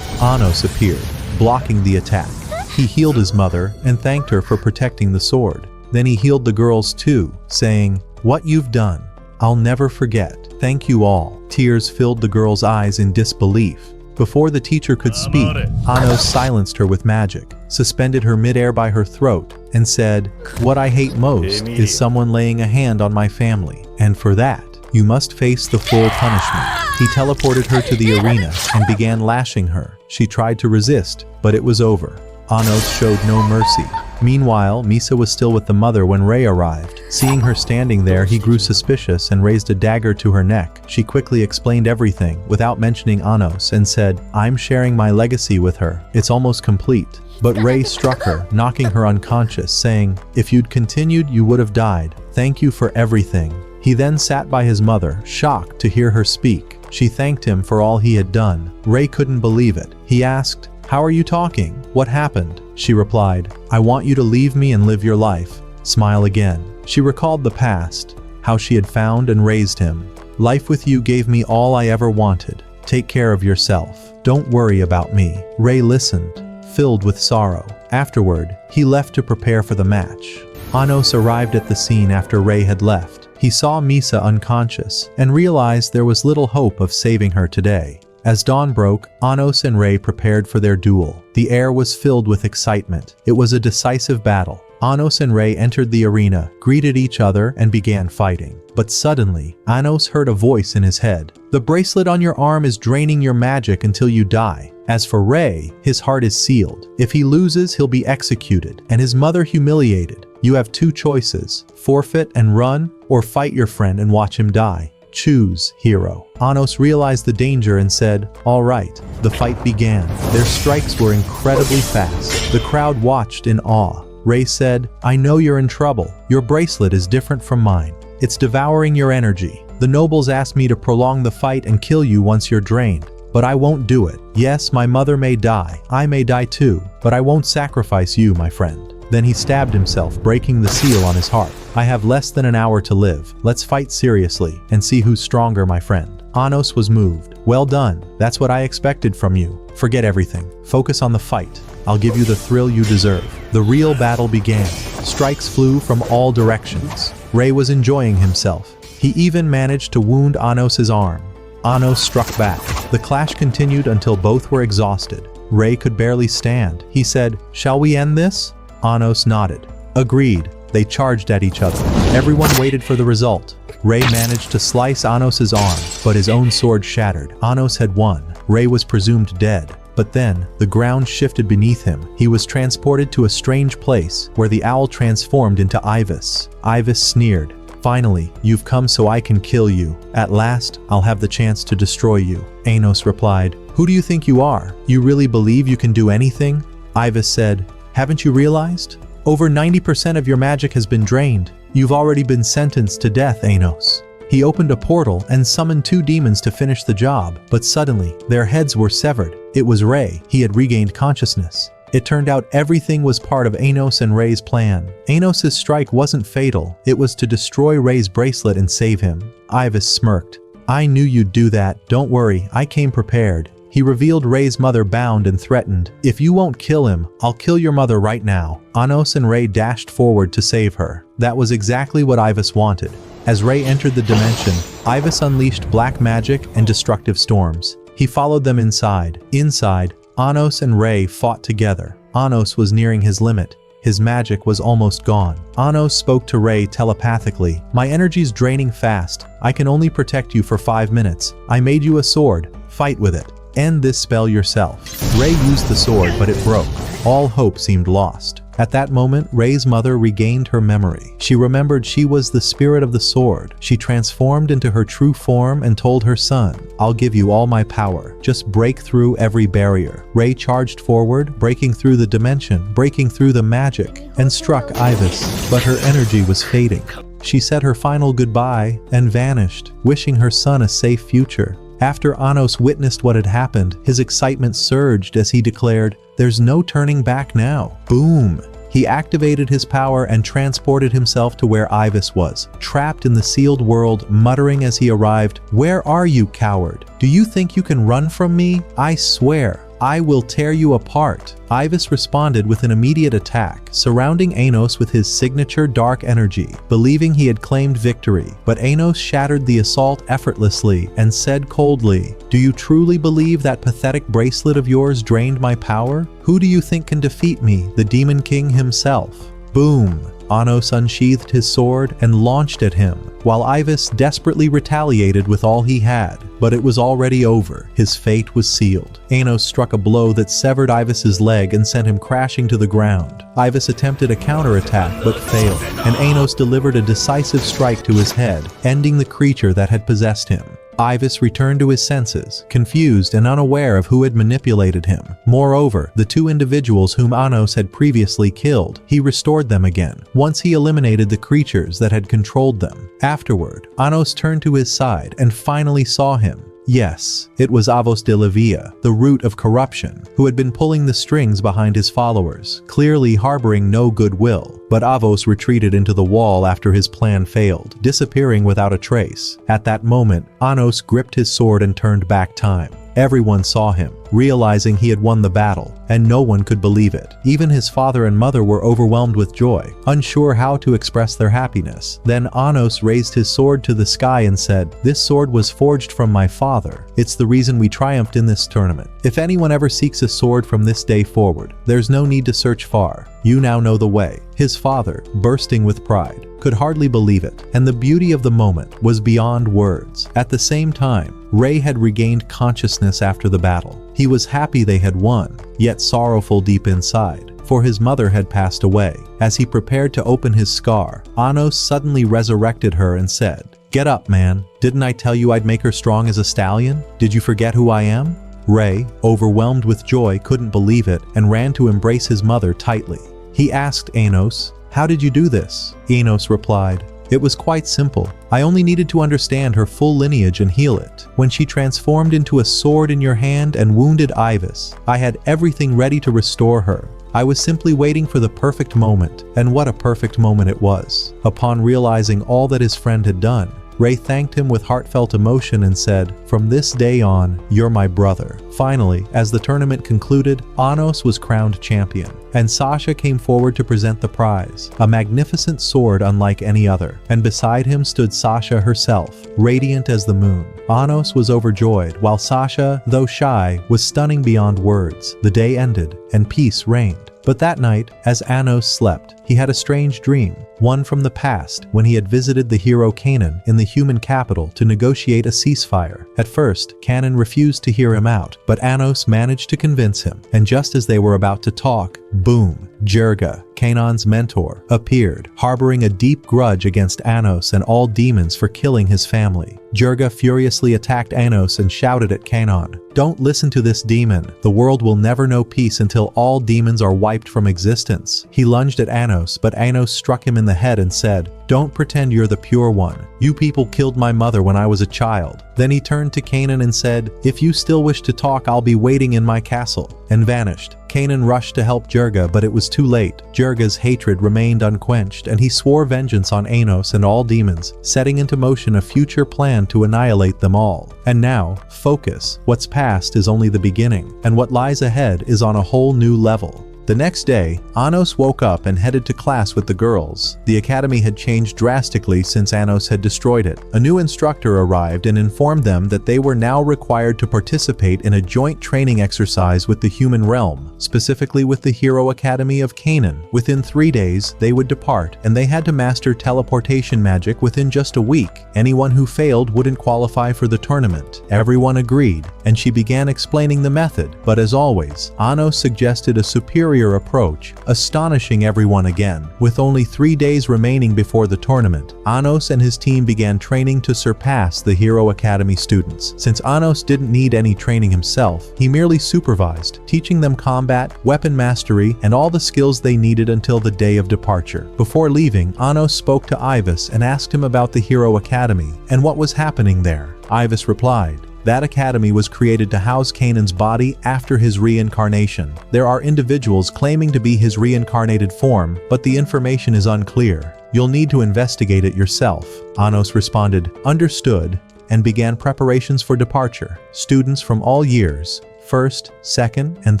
Anos appeared, blocking the attack. He healed his mother and thanked her for protecting the sword. Then he healed the girls too, saying, "What you've done, I'll never forget. Thank you all." Tears filled the girls' eyes in disbelief. Before the teacher could speak, Anos silenced her with magic, suspended her midair by her throat, and said, "What I hate most is someone laying a hand on my family, and for that, you must face the full punishment." He teleported her to the arena and began lashing her. She tried to resist, but it was over. Anos showed no mercy. Meanwhile, Misa was still with the mother when Rei arrived. Seeing her standing there, he grew suspicious and raised a dagger to her neck. She quickly explained everything without mentioning Anos and said, "I'm sharing my legacy with her. It's almost complete." But Rei struck her, knocking her unconscious, saying, "If you'd continued, you would have died. Thank you for everything." He then sat by his mother, shocked to hear her speak. She thanked him for all he had done. Rei couldn't believe it. He asked, "How are you talking? What happened?" She replied, "I want you to leave me and live your life. Smile again." She recalled the past, how she had found and raised him. "Life with you gave me all I ever wanted. Take care of yourself. Don't worry about me." Rei listened, filled with sorrow. Afterward, he left to prepare for the match. Anos arrived at the scene after Rei had left. He saw Misa unconscious and realized there was little hope of saving her today. As dawn broke, Anos and Rei prepared for their duel. The air was filled with excitement. It was a decisive battle. Anos and Rei entered the arena, greeted each other, and began fighting. But suddenly, Anos heard a voice in his head. The bracelet on your arm is draining your magic until you die. As for Rei, his heart is sealed. If he loses, he'll be executed, and his mother humiliated. You have two choices: forfeit and run, or fight your friend and watch him die. Choose, hero. Anos realized the danger and said, "All right." The fight began. Their strikes were incredibly fast. The crowd watched in awe. Rei said, "I know you're in trouble. Your bracelet is different from mine. It's devouring your energy. The nobles asked me to prolong the fight and kill you once you're drained. But I won't do it. Yes, my mother may die. I may die too. But I won't sacrifice you, my friend." Then he stabbed himself, breaking the seal on his heart. "I have less than an hour to live. Let's fight seriously and see who's stronger, my friend." Anos was moved. "Well done. That's what I expected from you. Forget everything. Focus on the fight. I'll give you the thrill you deserve." The real battle began. Strikes flew from all directions. Rei was enjoying himself. He even managed to wound Anos's arm. Anos struck back. The clash continued until both were exhausted. Rei could barely stand. He said, "Shall we end this?" Anos nodded. "Agreed." They charged at each other. Everyone waited for the result. Rei managed to slice Anos's arm, but his own sword shattered. Anos had won. Rei was presumed dead. But then, the ground shifted beneath him. He was transported to a strange place, where the owl transformed into Ibis. Ibis sneered. "Finally, you've come so I can kill you. At last, I'll have the chance to destroy you." Anos replied, "Who do you think you are? You really believe you can do anything?" Ibis said, "Haven't you realized? Over 90% of your magic has been drained. You've already been sentenced to death, Anos." He opened a portal and summoned two demons to finish the job, but suddenly, their heads were severed. It was Rei. He had regained consciousness. It turned out everything was part of Anos and Rei's plan. Anos's strike wasn't fatal. It was to destroy Rei's bracelet and save him. Ibis smirked. "I knew you'd do that. Don't worry, I came prepared." He revealed Rei's mother bound and threatened, "If you won't kill him, I'll kill your mother right now." Anos and Rei dashed forward to save her. That was exactly what Ibis wanted. As Rei entered the dimension, Ibis unleashed black magic and destructive storms. He followed them inside. Inside, Anos and Rei fought together. Anos was nearing his limit. His magic was almost gone. Anos spoke to Rei telepathically. "My energy's draining fast. I can only protect you for 5 minutes. I made you a sword. Fight with it. End this spell yourself." Rei used the sword, but it broke. All hope seemed lost. At that moment, Rei's mother regained her memory. She remembered she was the spirit of the sword. She transformed into her true form and told her son, "I'll give you all my power. Just break through every barrier." Rei charged forward, breaking through the dimension, breaking through the magic, and struck Ibis. But her energy was fading. She said her final goodbye and vanished, wishing her son a safe future. After Anos witnessed what had happened, his excitement surged as he declared, "There's no turning back now." Boom! He activated his power and transported himself to where Ibis was, trapped in the sealed world, muttering as he arrived, "Where are you, coward? Do you think you can run from me? I swear, I will tear you apart." Ibis responded with an immediate attack, surrounding Anos with his signature dark energy, believing he had claimed victory. But Anos shattered the assault effortlessly and said coldly, "Do you truly believe that pathetic bracelet of yours drained my power? Who do you think can defeat me, the Demon King himself?" Boom! Anos unsheathed his sword and launched at him, while Ibis desperately retaliated with all he had. But it was already over. His fate was sealed. Anos struck a blow that severed Ibis's leg and sent him crashing to the ground. Ibis attempted a counterattack but failed, and Anos delivered a decisive strike to his head, ending the creature that had possessed him. Ibis returned to his senses, confused and unaware of who had manipulated him. Moreover, the two individuals whom Anos had previously killed, he restored them again, once he eliminated the creatures that had controlled them. Afterward, Anos turned to his side and finally saw him. Yes, it was Avos de la Via, the root of corruption, who had been pulling the strings behind his followers, clearly harboring no goodwill. But Avos retreated into the wall after his plan failed, disappearing without a trace. At that moment, Anos gripped his sword and turned back time. Everyone saw him. realizing he had won the battle, and no one could believe it. Even his father and mother were overwhelmed with joy, unsure how to express their happiness. Then Anos raised his sword to the sky and said, "This sword was forged from my father. It's the reason we triumphed in this tournament. If anyone ever seeks a sword from this day forward, there's no need to search far. You now know the way." His father, bursting with pride, could hardly believe it, and the beauty of the moment was beyond words. At the same time, Rei had regained consciousness after the battle. He was happy they had won, yet sorrowful deep inside, for his mother had passed away. As he prepared to open his scar, Anos suddenly resurrected her and said, "Get up, man. Didn't I tell you I'd make her strong as a stallion? Did you forget who I am?" Rei, overwhelmed with joy, couldn't believe it and ran to embrace his mother tightly. He asked Anos, "How did you do this?" Anos replied, "It was quite simple. I only needed to understand her full lineage and heal it. When she transformed into a sword in your hand and wounded Ivis, I had everything ready to restore her. I was simply waiting for the perfect moment, and what a perfect moment it was." Upon realizing all that his friend had done, Rei thanked him with heartfelt emotion and said, "From this day on, you're my brother." Finally, as the tournament concluded, Anos was crowned champion, and Sasha came forward to present the prize, a magnificent sword unlike any other, and beside him stood Sasha herself, radiant as the moon. Anos was overjoyed, while Sasha, though shy, was stunning beyond words. The day ended, and peace reigned. But that night, as Anos slept, he had a strange dream, one from the past when he had visited the hero Kanan in the human capital to negotiate a ceasefire. At first, Kanan refused to hear him out, but Anos managed to convince him, and just as they were about to talk, boom, Jirga, Kanan's mentor, appeared, harboring a deep grudge against Anos and all demons for killing his family. Jirga furiously attacked Anos and shouted at Kanan, "Don't listen to this demon. The world will never know peace until all demons are wiped from existence." He lunged at Anos, but Anos struck him in the head and said, "Don't pretend you're the pure one. You people killed my mother when I was a child." Then he turned to Kanan and said, "If you still wish to talk, I'll be waiting in my castle," and vanished. Kanan rushed to help Jirga, but it was too late. Jirga's hatred remained unquenched, and he swore vengeance on Anos and all demons, setting into motion a future plan to annihilate them all. And now, focus. What's past is only the beginning, and what lies ahead is on a whole new level. The next day, Anos woke up and headed to class with the girls. The academy had changed drastically since Anos had destroyed it. A new instructor arrived and informed them that they were now required to participate in a joint training exercise with the human realm, specifically with the Hero Academy of Kanan. Within 3 days, they would depart, and they had to master teleportation magic within just a week. Anyone who failed wouldn't qualify for the tournament. Everyone agreed, and she began explaining the method, but as always, Anos suggested a superior approach, astonishing everyone again. With only 3 days remaining before the tournament, Anos and his team began training to surpass the Hero Academy students. Since Anos didn't need any training himself, he merely supervised, teaching them combat, weapon mastery, and all the skills they needed until the day of departure. Before leaving, Anos spoke to Ivis and asked him about the Hero Academy and what was happening there. Ivis replied, "That academy was created to house Kanan's body after his reincarnation. There are individuals claiming to be his reincarnated form, but the information is unclear. You'll need to investigate it yourself." Anos responded, "Understood," and began preparations for departure. Students from all years, 1st, 2nd, and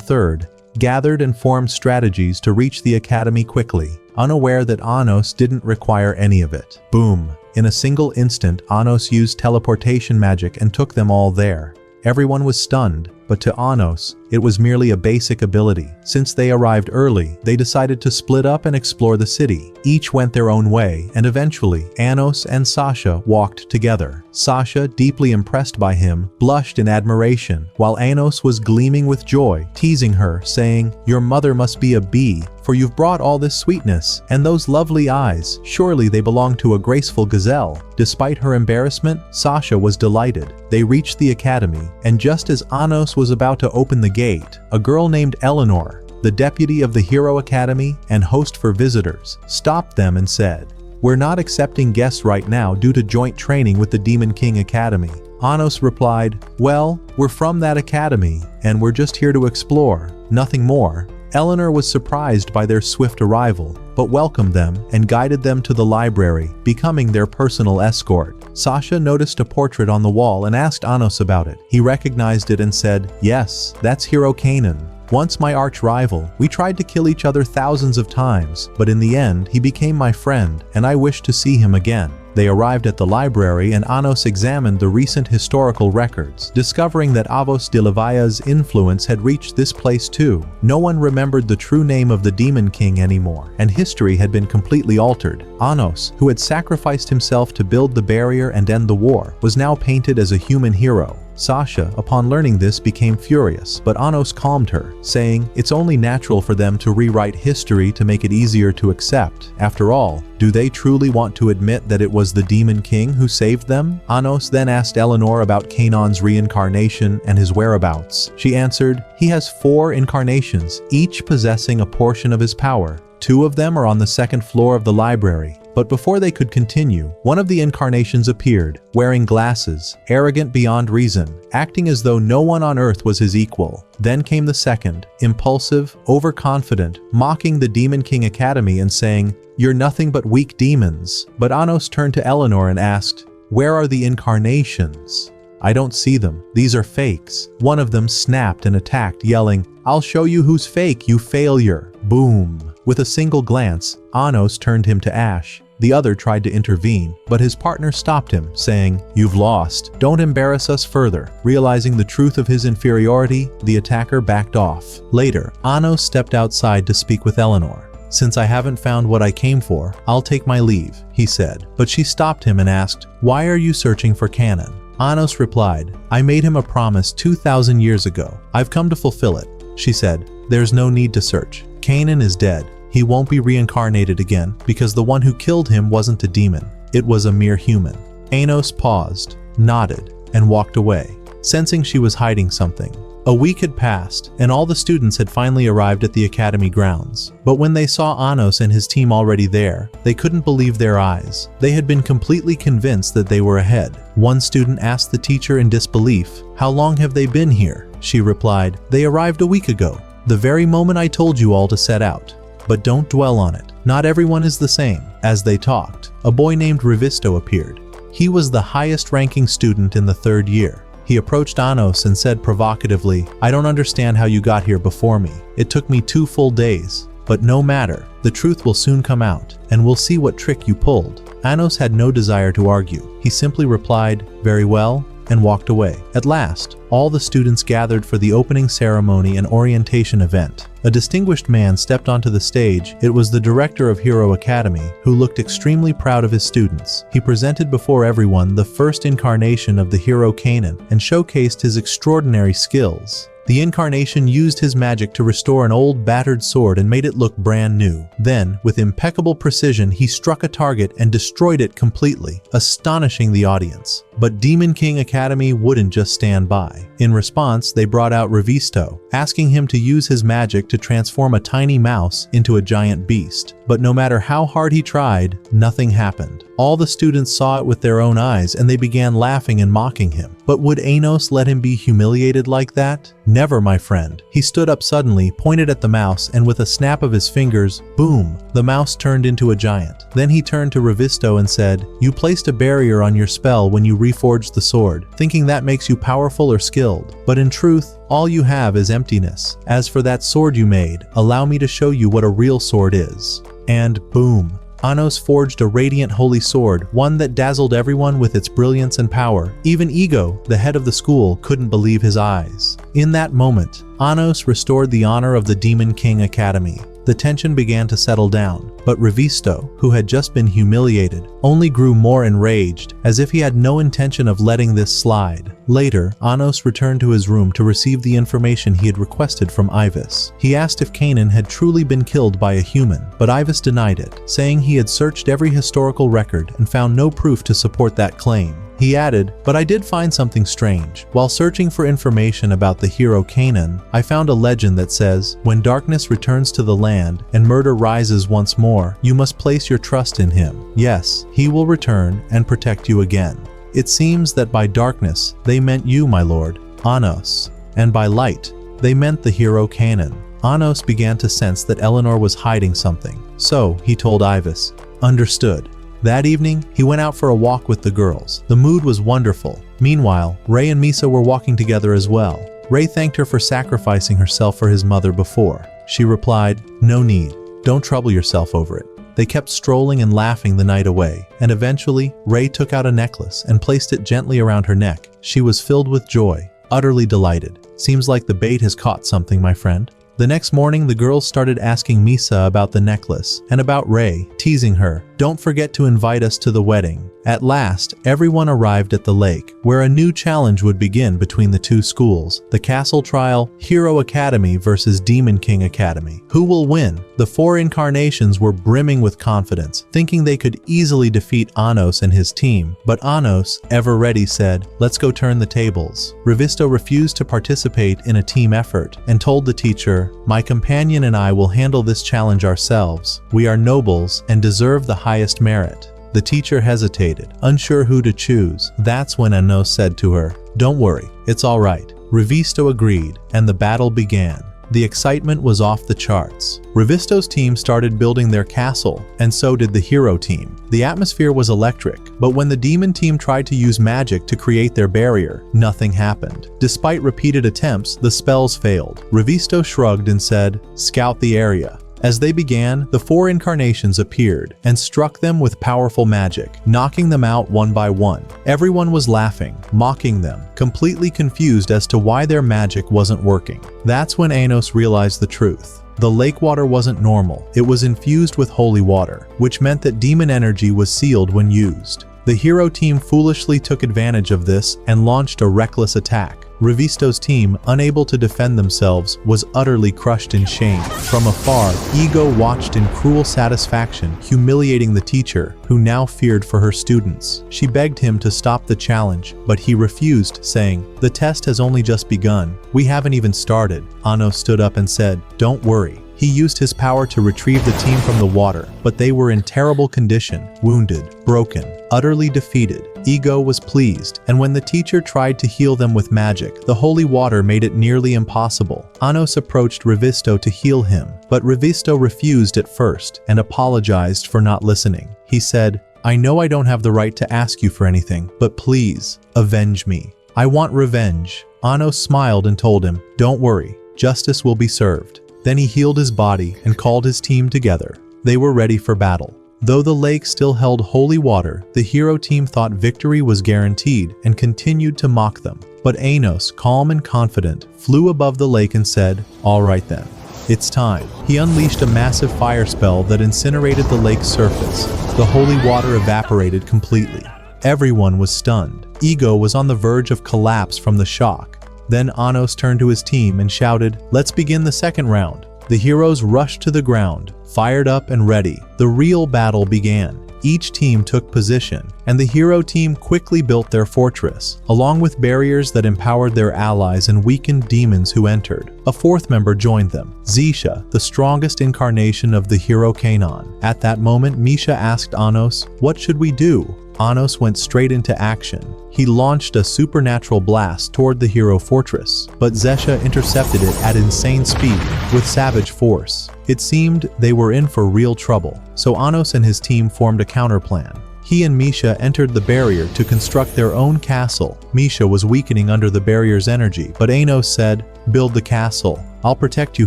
3rd, gathered and formed strategies to reach the academy quickly, unaware that Anos didn't require any of it. Boom! In a single instant, Anos used teleportation magic and took them all there. Everyone was stunned, but to Anos, it was merely a basic ability. Since they arrived early, they decided to split up and explore the city. Each went their own way, and eventually, Anos and Sasha walked together. Sasha, deeply impressed by him, blushed in admiration, while Anos was gleaming with joy, teasing her, saying, "Your mother must be a bee, for you've brought all this sweetness, and those lovely eyes, surely they belong to a graceful gazelle." Despite her embarrassment, Sasha was delighted. They reached the academy, and just as Anos was about to open the gate, a girl named Eleanor, the deputy of the Hero Academy and host for visitors, stopped them and said, "We're not accepting guests right now due to joint training with the Demon King Academy." Anos replied, "Well, we're from that academy, and we're just here to explore, nothing more." Eleanor was surprised by their swift arrival, but welcomed them and guided them to the library, becoming their personal escort. Sasha noticed a portrait on the wall and asked Anos about it. He recognized it and said, "Yes, that's Hero Kanan. Once my arch-rival, we tried to kill each other thousands of times, but in the end, he became my friend, and I wish to see him again." They arrived at the library and Anos examined the recent historical records, discovering that Avos de Levia's influence had reached this place too. No one remembered the true name of the Demon King anymore, and history had been completely altered. Anos, who had sacrificed himself to build the barrier and end the war, was now painted as a human hero. Sasha, upon learning this, became furious, but Anos calmed her, saying, "It's only natural for them to rewrite history to make it easier to accept. After all, do they truly want to admit that it was the Demon King who saved them?" Anos then asked Eleanor about Kanon's reincarnation and his whereabouts. She answered, "He has 4 incarnations, each possessing a portion of his power. 2 of them are on the 2nd floor of the library." But before they could continue, one of the incarnations appeared, wearing glasses, arrogant beyond reason, acting as though no one on earth was his equal. Then came the second, impulsive, overconfident, mocking the Demon King Academy and saying, "You're nothing but weak demons." But Anos turned to Eleanor and asked, "Where are the incarnations? I don't see them. These are fakes." One of them snapped and attacked, yelling, "I'll show you who's fake, you failure." Boom. With a single glance, Anos turned him to ash. The other tried to intervene, but his partner stopped him, saying, "You've lost. Don't embarrass us further." Realizing the truth of his inferiority, the attacker backed off. Later, Anos stepped outside to speak with Eleanor. "Since I haven't found what I came for, I'll take my leave," he said. But she stopped him and asked, "Why are you searching for Kanon?" Anos replied, "I made him a promise 2,000 years ago. I've come to fulfill it." She said, "There's no need to search. Kanon is dead. He won't be reincarnated again because the one who killed him wasn't a demon. It was a mere human." Anos paused, nodded, and walked away, sensing she was hiding something. A week had passed, and all the students had finally arrived at the academy grounds. But when they saw Anos and his team already there, they couldn't believe their eyes. They had been completely convinced that they were ahead. One student asked the teacher in disbelief, "How long have they been here?" She replied, "They arrived a week ago, the very moment I told you all to set out. But don't dwell on it. Not everyone is the same." As they talked, a boy named Revisto appeared. He was the highest-ranking student in the 3rd year. He approached Anos and said provocatively, "I don't understand how you got here before me. It took me 2 full days. But no matter, the truth will soon come out, and we'll see what trick you pulled." Anos had no desire to argue. He simply replied, "Very well," and walked away. At last, all the students gathered for the opening ceremony and orientation event. A distinguished man stepped onto the stage. It was the director of Hero Academy, who looked extremely proud of his students. He presented before everyone the first incarnation of the hero Kanon and showcased his extraordinary skills. The incarnation used his magic to restore an old battered sword and made it look brand new. Then, with impeccable precision, he struck a target and destroyed it completely, astonishing the audience. But Demon King Academy wouldn't just stand by. In response, they brought out Revisto, asking him to use his magic to transform a tiny mouse into a giant beast. But no matter how hard he tried, nothing happened. All the students saw it with their own eyes and they began laughing and mocking him. But would Anos let him be humiliated like that? Never, my friend. He stood up suddenly, pointed at the mouse, and with a snap of his fingers, boom, the mouse turned into a giant. Then he turned to Revisto and said, "You placed a barrier on your spell when you reforged the sword, thinking that makes you powerful or skilled. But in truth, all you have is emptiness. As for that sword you made, allow me to show you what a real sword is." And boom. Anos forged a radiant holy sword, one that dazzled everyone with its brilliance and power. Even Ego, the head of the school, couldn't believe his eyes. In that moment, Anos restored the honor of the Demon King Academy. The tension began to settle down, but Revisto, who had just been humiliated, only grew more enraged, as if he had no intention of letting this slide. Later, Anos returned to his room to receive the information he had requested from Ivis. He asked if Kanon had truly been killed by a human, but Ivis denied it, saying he had searched every historical record and found no proof to support that claim. He added, "But I did find something strange. While searching for information about the hero Kanon, I found a legend that says, when darkness returns to the land and murder rises once more, you must place your trust in him. Yes, he will return and protect you again." It seems that by darkness, they meant you, my lord, Anos. And by light, they meant the hero Kanon. Anos began to sense that Eleanor was hiding something. So, he told Ivis, "Understood. That evening, he went out for a walk with the girls. The mood was wonderful. Meanwhile, Rei and Misa were walking together as well. Rei thanked her for sacrificing herself for his mother before. She replied, "No need. Don't trouble yourself over it." They kept strolling and laughing the night away, and eventually, Rei took out a necklace and placed it gently around her neck. She was filled with joy, utterly delighted. "Seems like the bait has caught something, my friend." The next morning, the girls started asking Misa about the necklace and about Rei, teasing her, "Don't forget to invite us to the wedding." At last, everyone arrived at the lake, where a new challenge would begin between the two schools, the castle trial, Hero Academy versus Demon King Academy. Who will win? The four incarnations were brimming with confidence, thinking they could easily defeat Anos and his team. But Anos, ever ready, said, "Let's go turn the tables." Revisto refused to participate in a team effort and told the teacher, "My companion and I will handle this challenge ourselves. We are nobles and deserve the highest merit." The teacher hesitated, unsure who to choose. That's when Anos said to her, "Don't worry, it's all right." Revisto agreed, and the battle began. The excitement was off the charts. Revisto's team started building their castle, and so did the hero team. The atmosphere was electric, but when the demon team tried to use magic to create their barrier, nothing happened. Despite repeated attempts, the spells failed. Revisto shrugged and said, "Scout the area." As they began, the four incarnations appeared and struck them with powerful magic, knocking them out one by one. Everyone was laughing, mocking them, completely confused as to why their magic wasn't working. That's when Anos realized the truth. The lake water wasn't normal, it was infused with holy water, which meant that demon energy was sealed when used. The hero team foolishly took advantage of this and launched a reckless attack. Revisto's team, unable to defend themselves, was utterly crushed in shame. From afar, Ego watched in cruel satisfaction, humiliating the teacher, who now feared for her students. She begged him to stop the challenge, but he refused, saying, "The test has only just begun. We haven't even started." Ano stood up and said, "Don't worry." He used his power to retrieve the team from the water, but they were in terrible condition, wounded, broken, utterly defeated. Ego was pleased, and when the teacher tried to heal them with magic, the holy water made it nearly impossible. Anos approached Revisto to heal him, but Revisto refused at first and apologized for not listening. He said, "I know I don't have the right to ask you for anything, but please, avenge me. I want revenge." Anos smiled and told him, "Don't worry, justice will be served." Then he healed his body and called his team together. They were ready for battle. Though the lake still held holy water, the hero team thought victory was guaranteed and continued to mock them. But Anos, calm and confident, flew above the lake and said, "All right then. It's time." He unleashed a massive fire spell that incinerated the lake's surface. The holy water evaporated completely. Everyone was stunned. Ego was on the verge of collapse from the shock. Then Anos turned to his team and shouted, "Let's begin the second round." The heroes rushed to the ground, fired up and ready. The real battle began. Each team took position, and the hero team quickly built their fortress, along with barriers that empowered their allies and weakened demons who entered. A fourth member joined them, Zisha, the strongest incarnation of the hero Kanon. At that moment, Misha asked Anos, "What should we do?" Anos went straight into action. He launched a supernatural blast toward the hero fortress, but Zesha intercepted it at insane speed, with savage force. It seemed they were in for real trouble, so Anos and his team formed a counterplan. He and Misha entered the barrier to construct their own castle. Misha was weakening under the barrier's energy, but Anos said, "Build the castle. I'll protect you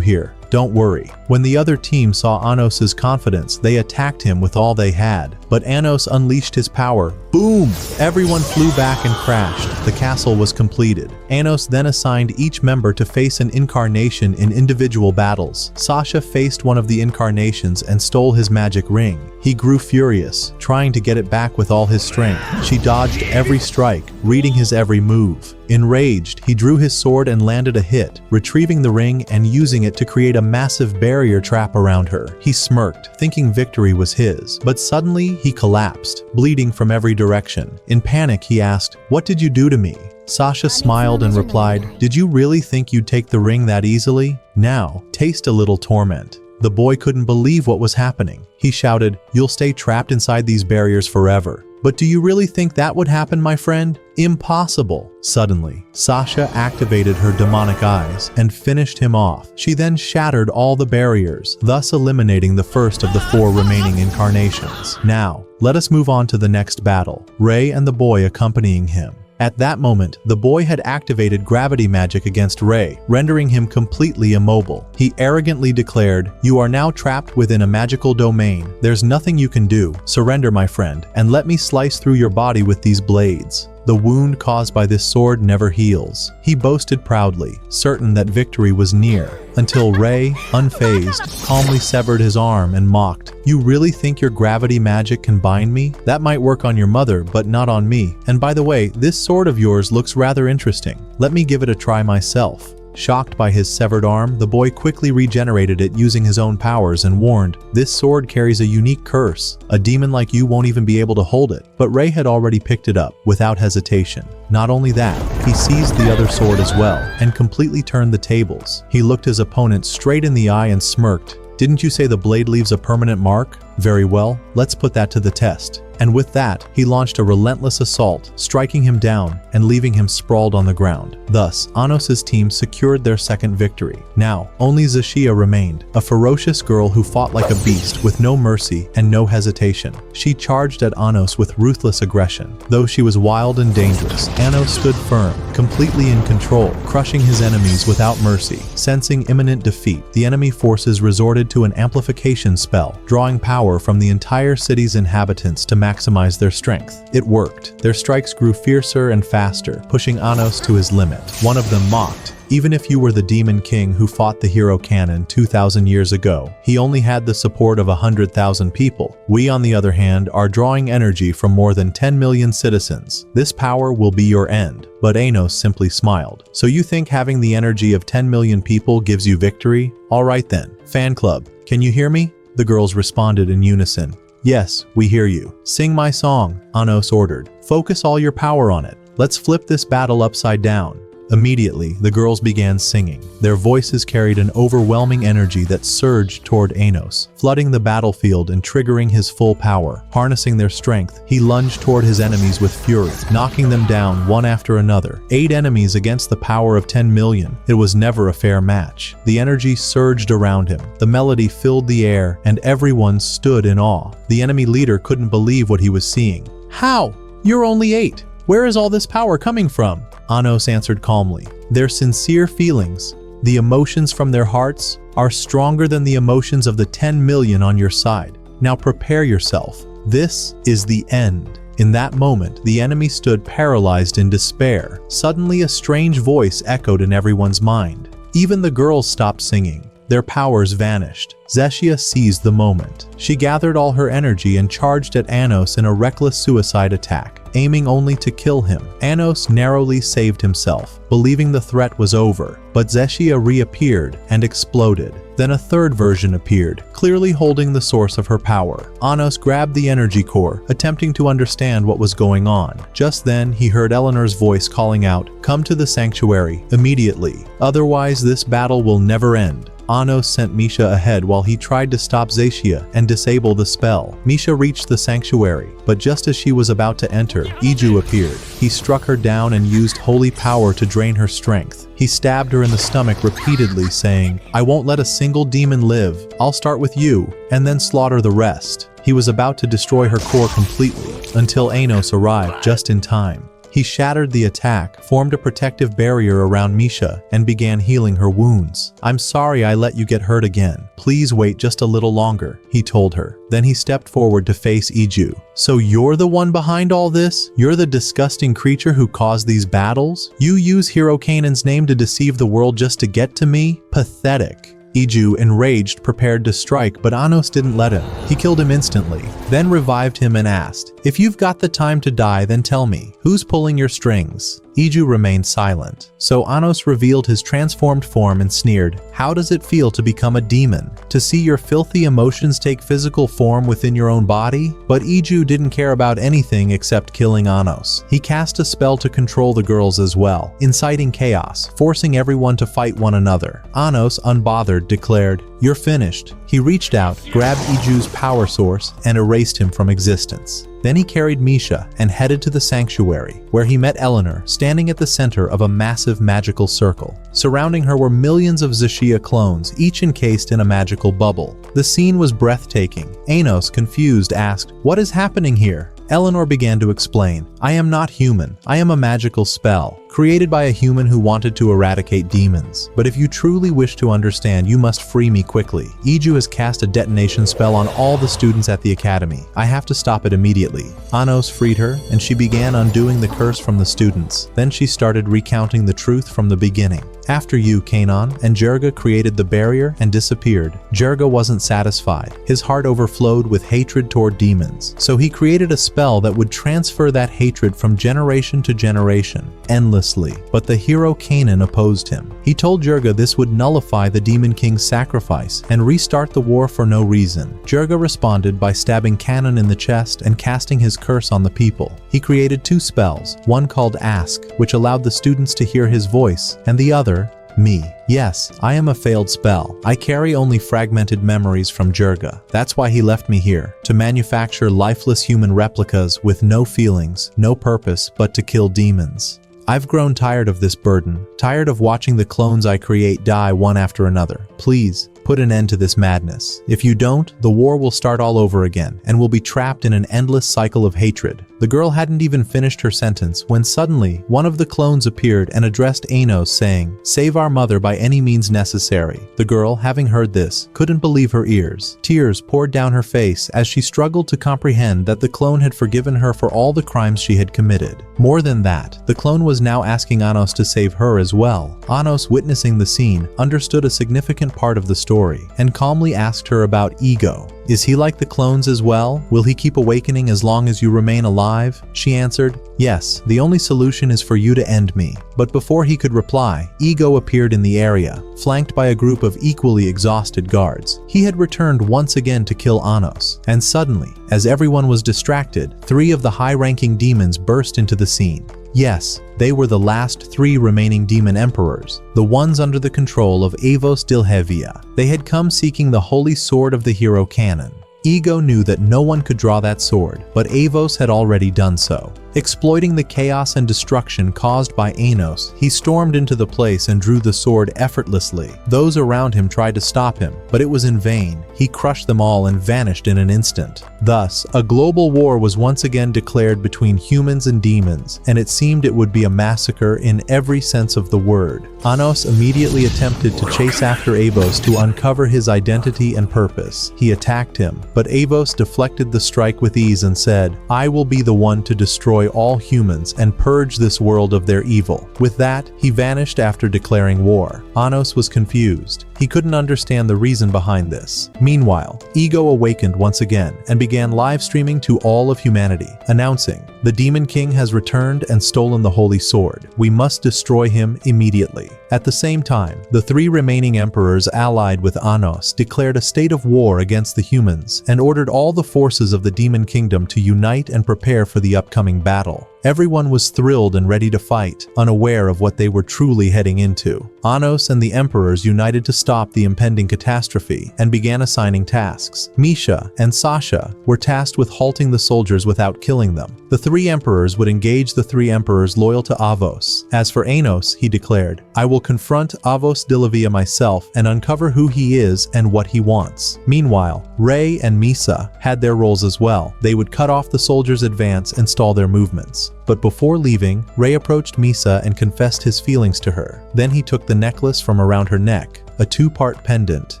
here. Don't worry." When the other team saw Anos's confidence, they attacked him with all they had. But Anos unleashed his power. Boom! Everyone flew back and crashed. The castle was completed. Anos then assigned each member to face an incarnation in individual battles. Sasha faced one of the incarnations and stole his magic ring. He grew furious, trying to get it back with all his strength. She dodged every strike, reading his every move. Enraged, he drew his sword and landed a hit, retrieving the ring and using it to create a massive barrier trap around her. He smirked, thinking victory was his. But suddenly, he collapsed, bleeding from every direction. In panic, he asked, "What did you do to me?" Sasha smiled and replied, "Did you really think you'd take the ring that easily? Now, taste a little torment." The boy couldn't believe what was happening. He shouted, "You'll stay trapped inside these barriers forever." "But do you really think that would happen, my friend? Impossible." Suddenly, Sasha activated her demonic eyes and finished him off. She then shattered all the barriers, thus eliminating the first of the 4 remaining incarnations. Now, let us move on to the next battle, Rei and the boy accompanying him. At that moment, the boy had activated gravity magic against Rei, rendering him completely immobile. He arrogantly declared, "You are now trapped within a magical domain. There's nothing you can do. Surrender, my friend, and let me slice through your body with these blades." The wound caused by this sword never heals. He boasted proudly, certain that victory was near, until Rei, unfazed, calmly severed his arm and mocked, "You really think your gravity magic can bind me? That might work on your mother, but not on me. And by the way, this sword of yours looks rather interesting. Let me give it a try myself." Shocked by his severed arm, the boy quickly regenerated it using his own powers and warned, "This sword carries a unique curse. A demon like you won't even be able to hold it." But Rei had already picked it up, without hesitation. Not only that, he seized the other sword as well, and completely turned the tables. He looked his opponent straight in the eye and smirked. "Didn't you say the blade leaves a permanent mark? Very well, let's put that to the test." And with that, he launched a relentless assault, striking him down and leaving him sprawled on the ground. Thus, Anos's team secured their second victory. Now, only Zashia remained, a ferocious girl who fought like a beast with no mercy and no hesitation. She charged at Anos with ruthless aggression. Though she was wild and dangerous, Anos stood firm, completely in control, crushing his enemies without mercy. Sensing imminent defeat, the enemy forces resorted to an amplification spell, drawing power from the entire city's inhabitants to maximize their strength. It worked. Their strikes grew fiercer and faster, pushing Anos to his limit. One of them mocked, "Even if you were the demon king who fought the hero canon 2,000 years ago, he only had the support of 100,000 people. We, on the other hand, are drawing energy from more than 10 million citizens. This power will be your end." But Anos simply smiled. "So you think having the energy of 10 million people gives you victory? All right then. Fan club, can you hear me?" The girls responded in unison. "Yes, we hear you. Sing my song," Anos ordered. "Focus all your power on it. Let's flip this battle upside down." Immediately, the girls began singing. Their voices carried an overwhelming energy that surged toward Anos, flooding the battlefield and triggering his full power. Harnessing their strength, he lunged toward his enemies with fury, knocking them down one after another. 8 enemies against the power of 10 million. It was never a fair match. The energy surged around him. The melody filled the air, and everyone stood in awe. The enemy leader couldn't believe what he was seeing. "How? You're only 8. Where is all this power coming from?" Anos answered calmly. "Their sincere feelings, the emotions from their hearts, are stronger than the emotions of the 10 million on your side. Now prepare yourself. This is the end." In that moment, the enemy stood paralyzed in despair. Suddenly, a strange voice echoed in everyone's mind. Even the girls stopped singing. Their powers vanished. Zeshia seized the moment. She gathered all her energy and charged at Anos in a reckless suicide attack, aiming only to kill him. Anos narrowly saved himself, believing the threat was over, but Zeshia reappeared and exploded. Then a third version appeared, clearly holding the source of her power. Anos grabbed the energy core, attempting to understand what was going on. Just then, he heard Eleanor's voice calling out, "Come to the sanctuary, immediately. Otherwise, this battle will never end." Anos sent Misha ahead while he tried to stop Zeshia and disable the spell. Misha reached the sanctuary, but just as she was about to enter, Iju appeared. He struck her down and used holy power to drain her strength. He stabbed her in the stomach repeatedly, saying, "I won't let a single demon live. I'll start with you, and then slaughter the rest." He was about to destroy her core completely, until Anos arrived just in time. He shattered the attack, formed a protective barrier around Misha, and began healing her wounds. "I'm sorry I let you get hurt again. Please wait just a little longer," he told her. Then he stepped forward to face Iju. "So you're the one behind all this? You're the disgusting creature who caused these battles? You use Hero Kanan's name to deceive the world just to get to me? Pathetic." Iju, enraged, prepared to strike, but Anos didn't let him. He killed him instantly, then revived him and asked, "If you've got the time to die, then tell me, who's pulling your strings?" Iju remained silent. So Anos revealed his transformed form and sneered, "How does it feel to become a demon? To see your filthy emotions take physical form within your own body?" But Iju didn't care about anything except killing Anos. He cast a spell to control the girls as well, inciting chaos, forcing everyone to fight one another. Anos, unbothered, declared, "You're finished." He reached out, grabbed Iju's power source, and erased him from existence. Then he carried Misha and headed to the sanctuary, where he met Eleanor standing at the center of a massive magical circle. Surrounding her were millions of Zashia clones, each encased in a magical bubble. The scene was breathtaking. Anos, confused, asked, "What is happening here?" Eleanor began to explain, "I am not human. I am a magical spell, created by a human who wanted to eradicate demons. But if you truly wish to understand, you must free me quickly. Iju has cast a detonation spell on all the students at the academy. I have to stop it immediately." Anos freed her, and she began undoing the curse from the students. Then she started recounting the truth from the beginning. After you, Kanon, and Jirga created the barrier and disappeared, Jirga wasn't satisfied. His heart overflowed with hatred toward demons. So he created a spell that would transfer that hatred from generation to generation, endlessly. But the hero Kanon opposed him. He told Jirga this would nullify the Demon King's sacrifice and restart the war for no reason. Jirga responded by stabbing Kanon in the chest and casting his curse on the people. He created two spells, one called Ask, which allowed the students to hear his voice, and the other, Me. Yes, I am a failed spell. I carry only fragmented memories from Jirga. That's why he left me here, to manufacture lifeless human replicas with no feelings, no purpose but to kill demons. I've grown tired of this burden, tired of watching the clones I create die one after another. Please, put an end to this madness. If you don't, the war will start all over again, and we'll be trapped in an endless cycle of hatred. The girl hadn't even finished her sentence when suddenly, one of the clones appeared and addressed Anos saying, "Save our mother by any means necessary." The girl, having heard this, couldn't believe her ears. Tears poured down her face as she struggled to comprehend that the clone had forgiven her for all the crimes she had committed. More than that, the clone was now asking Anos to save her as well. Anos, witnessing the scene, understood a significant part of the story and calmly asked her about ego. Is he like the clones as well? Will he keep awakening as long as you remain alive? She answered, "Yes, the only solution is for you to end me." But before he could reply, Ego appeared in the area, flanked by a group of equally exhausted guards. He had returned once again to kill Anos, and suddenly, as everyone was distracted, 3 of the high-ranking demons burst into the scene. Yes, they were the last 3 remaining demon emperors, the ones under the control of Avos Dilhevia. They had come seeking the holy sword of the hero Kanon. Ego knew that no one could draw that sword, but Avos had already done so. Exploiting the chaos and destruction caused by Anos, he stormed into the place and drew the sword effortlessly. Those around him tried to stop him, but it was in vain. He crushed them all and vanished in an instant. Thus, a global war was once again declared between humans and demons, and it seemed it would be a massacre in every sense of the word. Anos immediately attempted to chase after Avos to uncover his identity and purpose. He attacked him, but Avos deflected the strike with ease and said, "I will be the one to destroy all humans and purge this world of their evil." With that, he vanished after declaring war. Anos was confused. He couldn't understand the reason behind this. Meanwhile, Ego awakened once again and began live streaming to all of humanity, announcing, "The Demon King has returned and stolen the Holy Sword. We must destroy him immediately." At the same time, the 3 remaining emperors allied with Anos declared a state of war against the humans and ordered all the forces of the Demon Kingdom to unite and prepare for the upcoming battle. Everyone was thrilled and ready to fight, unaware of what they were truly heading into. Anos and the emperors united to stop the impending catastrophe and began assigning tasks. Misha and Sasha were tasked with halting the soldiers without killing them. The 3 emperors would engage the 3 emperors loyal to Avos. As for Anos, he declared, "I will confront Avos Dilivia myself and uncover who he is and what he wants." Meanwhile, Ray and Misa had their roles as well. They would cut off the soldiers' advance and stall their movements. But before leaving, Ray approached Misa and confessed his feelings to her. Then he took the necklace from around her neck, a 2-part pendant,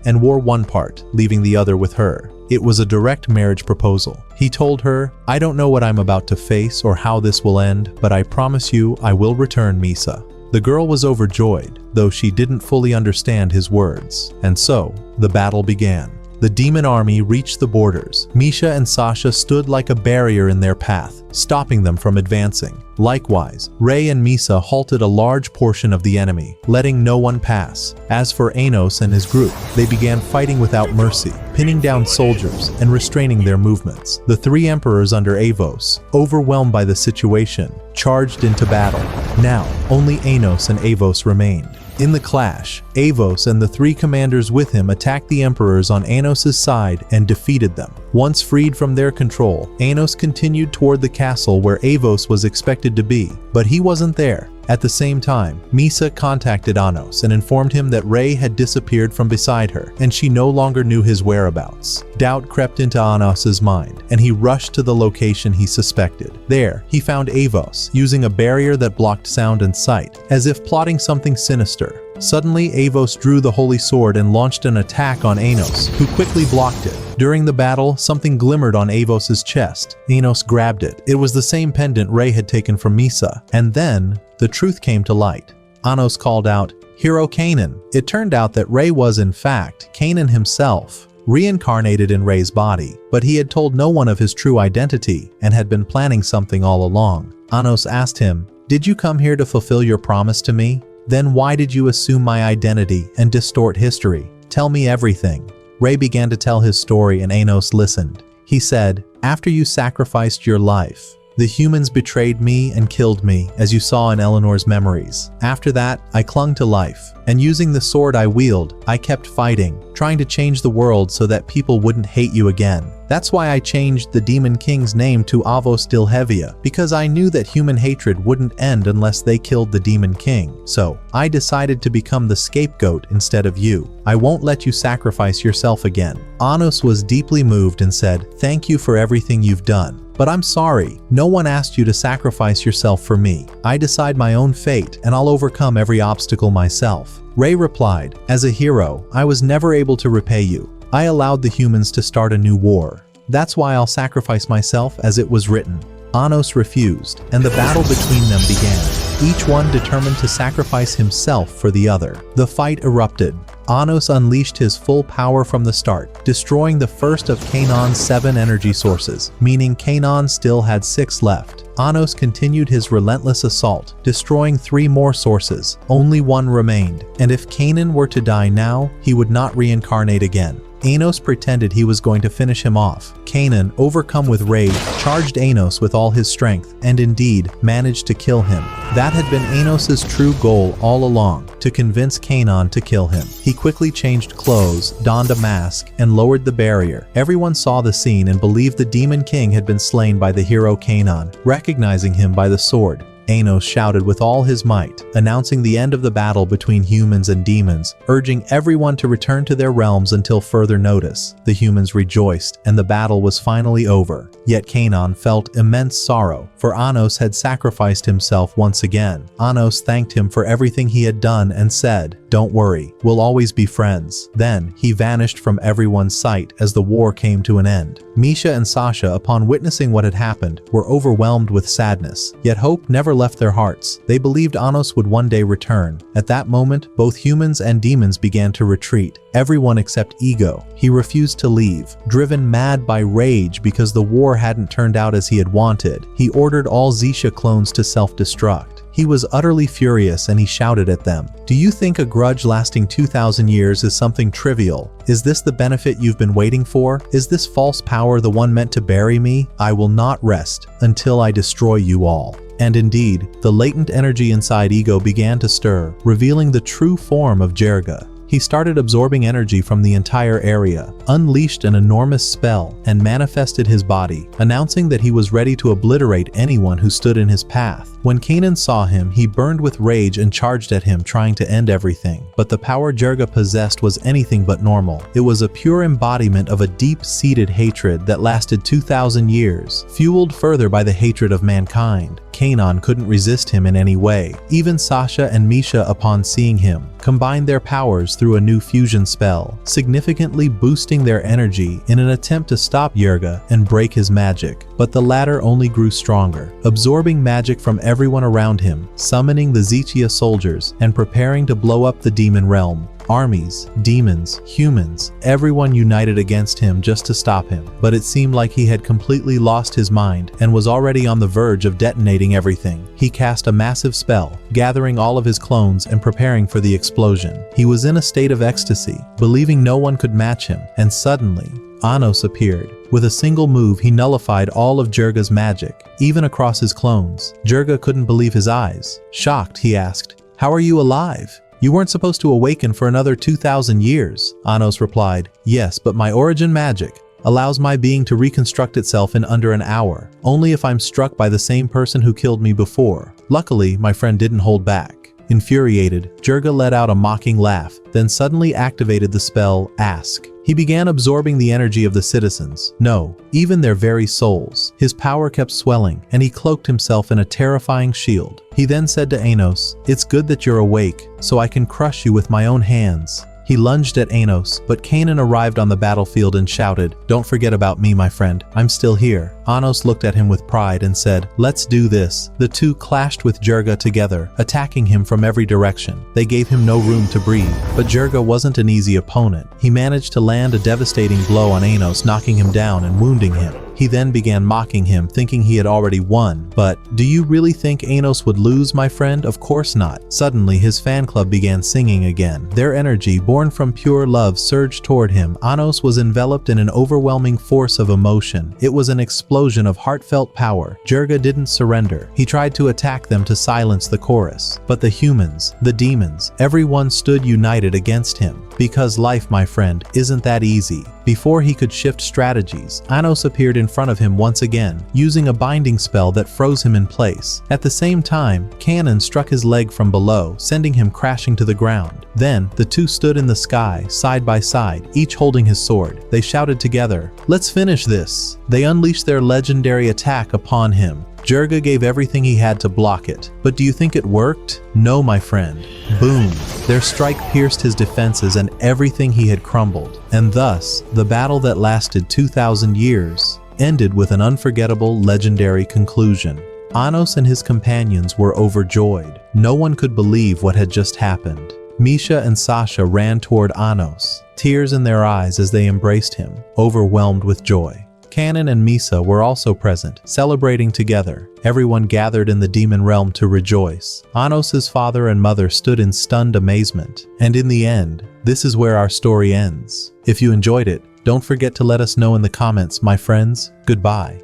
and wore one part, leaving the other with her. It was a direct marriage proposal. He told her, "I don't know what I'm about to face or how this will end, but I promise you I will return, Misa." The girl was overjoyed, though she didn't fully understand his words. And so, the battle began. The demon army reached the borders. Misha and Sasha stood like a barrier in their path, stopping them from advancing. Likewise, Rei and Misa halted a large portion of the enemy, letting no one pass. As for Anos and his group, they began fighting without mercy, pinning down soldiers and restraining their movements. The three emperors under Avos, overwhelmed by the situation, charged into battle. Now, only Anos and Avos remained. In the clash, Avos and the three commanders with him attacked the emperors on Anos' side and defeated them. Once freed from their control, Anos continued toward the castle where Avos was expected to be, but he wasn't there. At the same time, Misa contacted Anos and informed him that Rei had disappeared from beside her, and she no longer knew his whereabouts. Doubt crept into Anos' mind, and he rushed to the location he suspected. There, he found Avos, using a barrier that blocked sound and sight, as if plotting something sinister. Suddenly, Avos drew the holy sword and launched an attack on Anos, who quickly blocked it. During the battle, something glimmered on Avos' chest. Anos grabbed it. It was the same pendant Rei had taken from Misa. And then, the truth came to light. Anos called out, "Hero Kanan." It turned out that Rei was, in fact, Kanan himself, reincarnated in Rei's body, but he had told no one of his true identity and had been planning something all along. Anos asked him, "Did you come here to fulfill your promise to me? Then why did you assume my identity and distort history? Tell me everything." Rei began to tell his story and Anos listened. He said, "After you sacrificed your life, the humans betrayed me and killed me, as you saw in Eleanor's memories. After that, I clung to life, and using the sword I wield, I kept fighting, trying to change the world so that people wouldn't hate you again. That's why I changed the Demon King's name to Avos Dilhevia, because I knew that human hatred wouldn't end unless they killed the Demon King. So, I decided to become the scapegoat instead of you. I won't let you sacrifice yourself again." Anos was deeply moved and said, "Thank you for everything you've done. But I'm sorry, no one asked you to sacrifice yourself for me. I decide my own fate, and I'll overcome every obstacle myself." Rei replied, "As a hero, I was never able to repay you. I allowed the humans to start a new war. That's why I'll sacrifice myself as it was written." Anos refused, and the battle between them began, each one determined to sacrifice himself for the other. The fight erupted. Anos unleashed his full power from the start, destroying the first of Kanan's 7 energy sources, meaning Kanan still had 6 left. Anos continued his relentless assault, destroying 3 more sources. Only 1 remained, and if Kanan were to die now, he would not reincarnate again. Anos pretended he was going to finish him off. Kanan, overcome with rage, charged Anos with all his strength, and indeed, managed to kill him. That had been Anos' true goal all along, to convince Kanan to kill him. He quickly changed clothes, donned a mask, and lowered the barrier. Everyone saw the scene and believed the Demon King had been slain by the hero Kanan, recognizing him by the sword. Anos shouted with all his might, announcing the end of the battle between humans and demons, urging everyone to return to their realms until further notice. The humans rejoiced, and the battle was finally over. Yet Kanan felt immense sorrow, for Anos had sacrificed himself once again. Anos thanked him for everything he had done and said, "Don't worry, we'll always be friends." Then, he vanished from everyone's sight as the war came to an end. Misha and Sasha, upon witnessing what had happened, were overwhelmed with sadness, yet hope never left their hearts. They believed Anos would one day return. At that moment, both humans and demons began to retreat. Everyone except Ego. He refused to leave. Driven mad by rage because the war hadn't turned out as he had wanted, he ordered all Zisha clones to self-destruct. He was utterly furious and he shouted at them, "Do you think a grudge lasting 2,000 years is something trivial? Is this the benefit you've been waiting for? Is this false power the one meant to bury me? I will not rest until I destroy you all." And indeed, the latent energy inside Ego began to stir, revealing the true form of Jerga. He started absorbing energy from the entire area, unleashed an enormous spell, and manifested his body, announcing that he was ready to obliterate anyone who stood in his path. When Kanan saw him, he burned with rage and charged at him, trying to end everything. But the power Jerga possessed was anything but normal. It was a pure embodiment of a deep-seated hatred that lasted 2,000 years, fueled further by the hatred of mankind. Kanan couldn't resist him in any way. Even Sasha and Misha, upon seeing him, combined their powers through a new fusion spell, significantly boosting their energy in an attempt to stop Jerga and break his magic. But the latter only grew stronger, absorbing magic from everyone around him, summoning the Zichia soldiers, and preparing to blow up the demon realm. Armies, demons, humans, everyone united against him just to stop him. But it seemed like he had completely lost his mind and was already on the verge of detonating everything. He cast a massive spell, gathering all of his clones and preparing for the explosion. He was in a state of ecstasy, believing no one could match him, and suddenly, Anos appeared. With a single move, he nullified all of Jirga's magic, even across his clones. Jirga couldn't believe his eyes. Shocked, he asked, "How are you alive? You weren't supposed to awaken for another 2,000 years. Anos replied, "Yes, but my origin magic allows my being to reconstruct itself in under an hour, only if I'm struck by the same person who killed me before." Luckily, my friend didn't hold back. Infuriated, Jirga let out a mocking laugh, then suddenly activated the spell, Ask. He began absorbing the energy of the citizens, no, even their very souls. His power kept swelling, and he cloaked himself in a terrifying shield. He then said to Anos, "It's good that you're awake, so I can crush you with my own hands." He lunged at Anos, but Kanan arrived on the battlefield and shouted, "Don't forget about me, my friend. I'm still here." Anos looked at him with pride and said, "Let's do this." The two clashed with Jirga together, attacking him from every direction. They gave him no room to breathe, but Jirga wasn't an easy opponent. He managed to land a devastating blow on Anos, knocking him down and wounding him. He then began mocking him, thinking he had already won. But, do you really think Anos would lose, my friend? Of course not. Suddenly, his fan club began singing again. Their energy, born from pure love, surged toward him. Anos was enveloped in an overwhelming force of emotion. It was an explosion of heartfelt power. Jirga didn't surrender. He tried to attack them to silence the chorus. But the humans, the demons, everyone stood united against him. Because life, my friend, isn't that easy. Before he could shift strategies, Anos appeared in front of him once again, using a binding spell that froze him in place. At the same time, Kanan struck his leg from below, sending him crashing to the ground. Then, the two stood in the sky, side by side, each holding his sword. They shouted together, "Let's finish this!" They unleashed their legendary attack upon him. Jirga gave everything he had to block it. But do you think it worked? No, my friend. Boom! Their strike pierced his defenses and everything he had crumbled. And thus, the battle that lasted 2,000 years ended with an unforgettable, legendary conclusion. Anos and his companions were overjoyed. No one could believe what had just happened. Misha and Sasha ran toward Anos, tears in their eyes as they embraced him, overwhelmed with joy. Kanan and Misa were also present, celebrating together. Everyone gathered in the demon realm to rejoice. Anos' father and mother stood in stunned amazement. And in the end, this is where our story ends. If you enjoyed it, don't forget to let us know in the comments, my friends. Goodbye.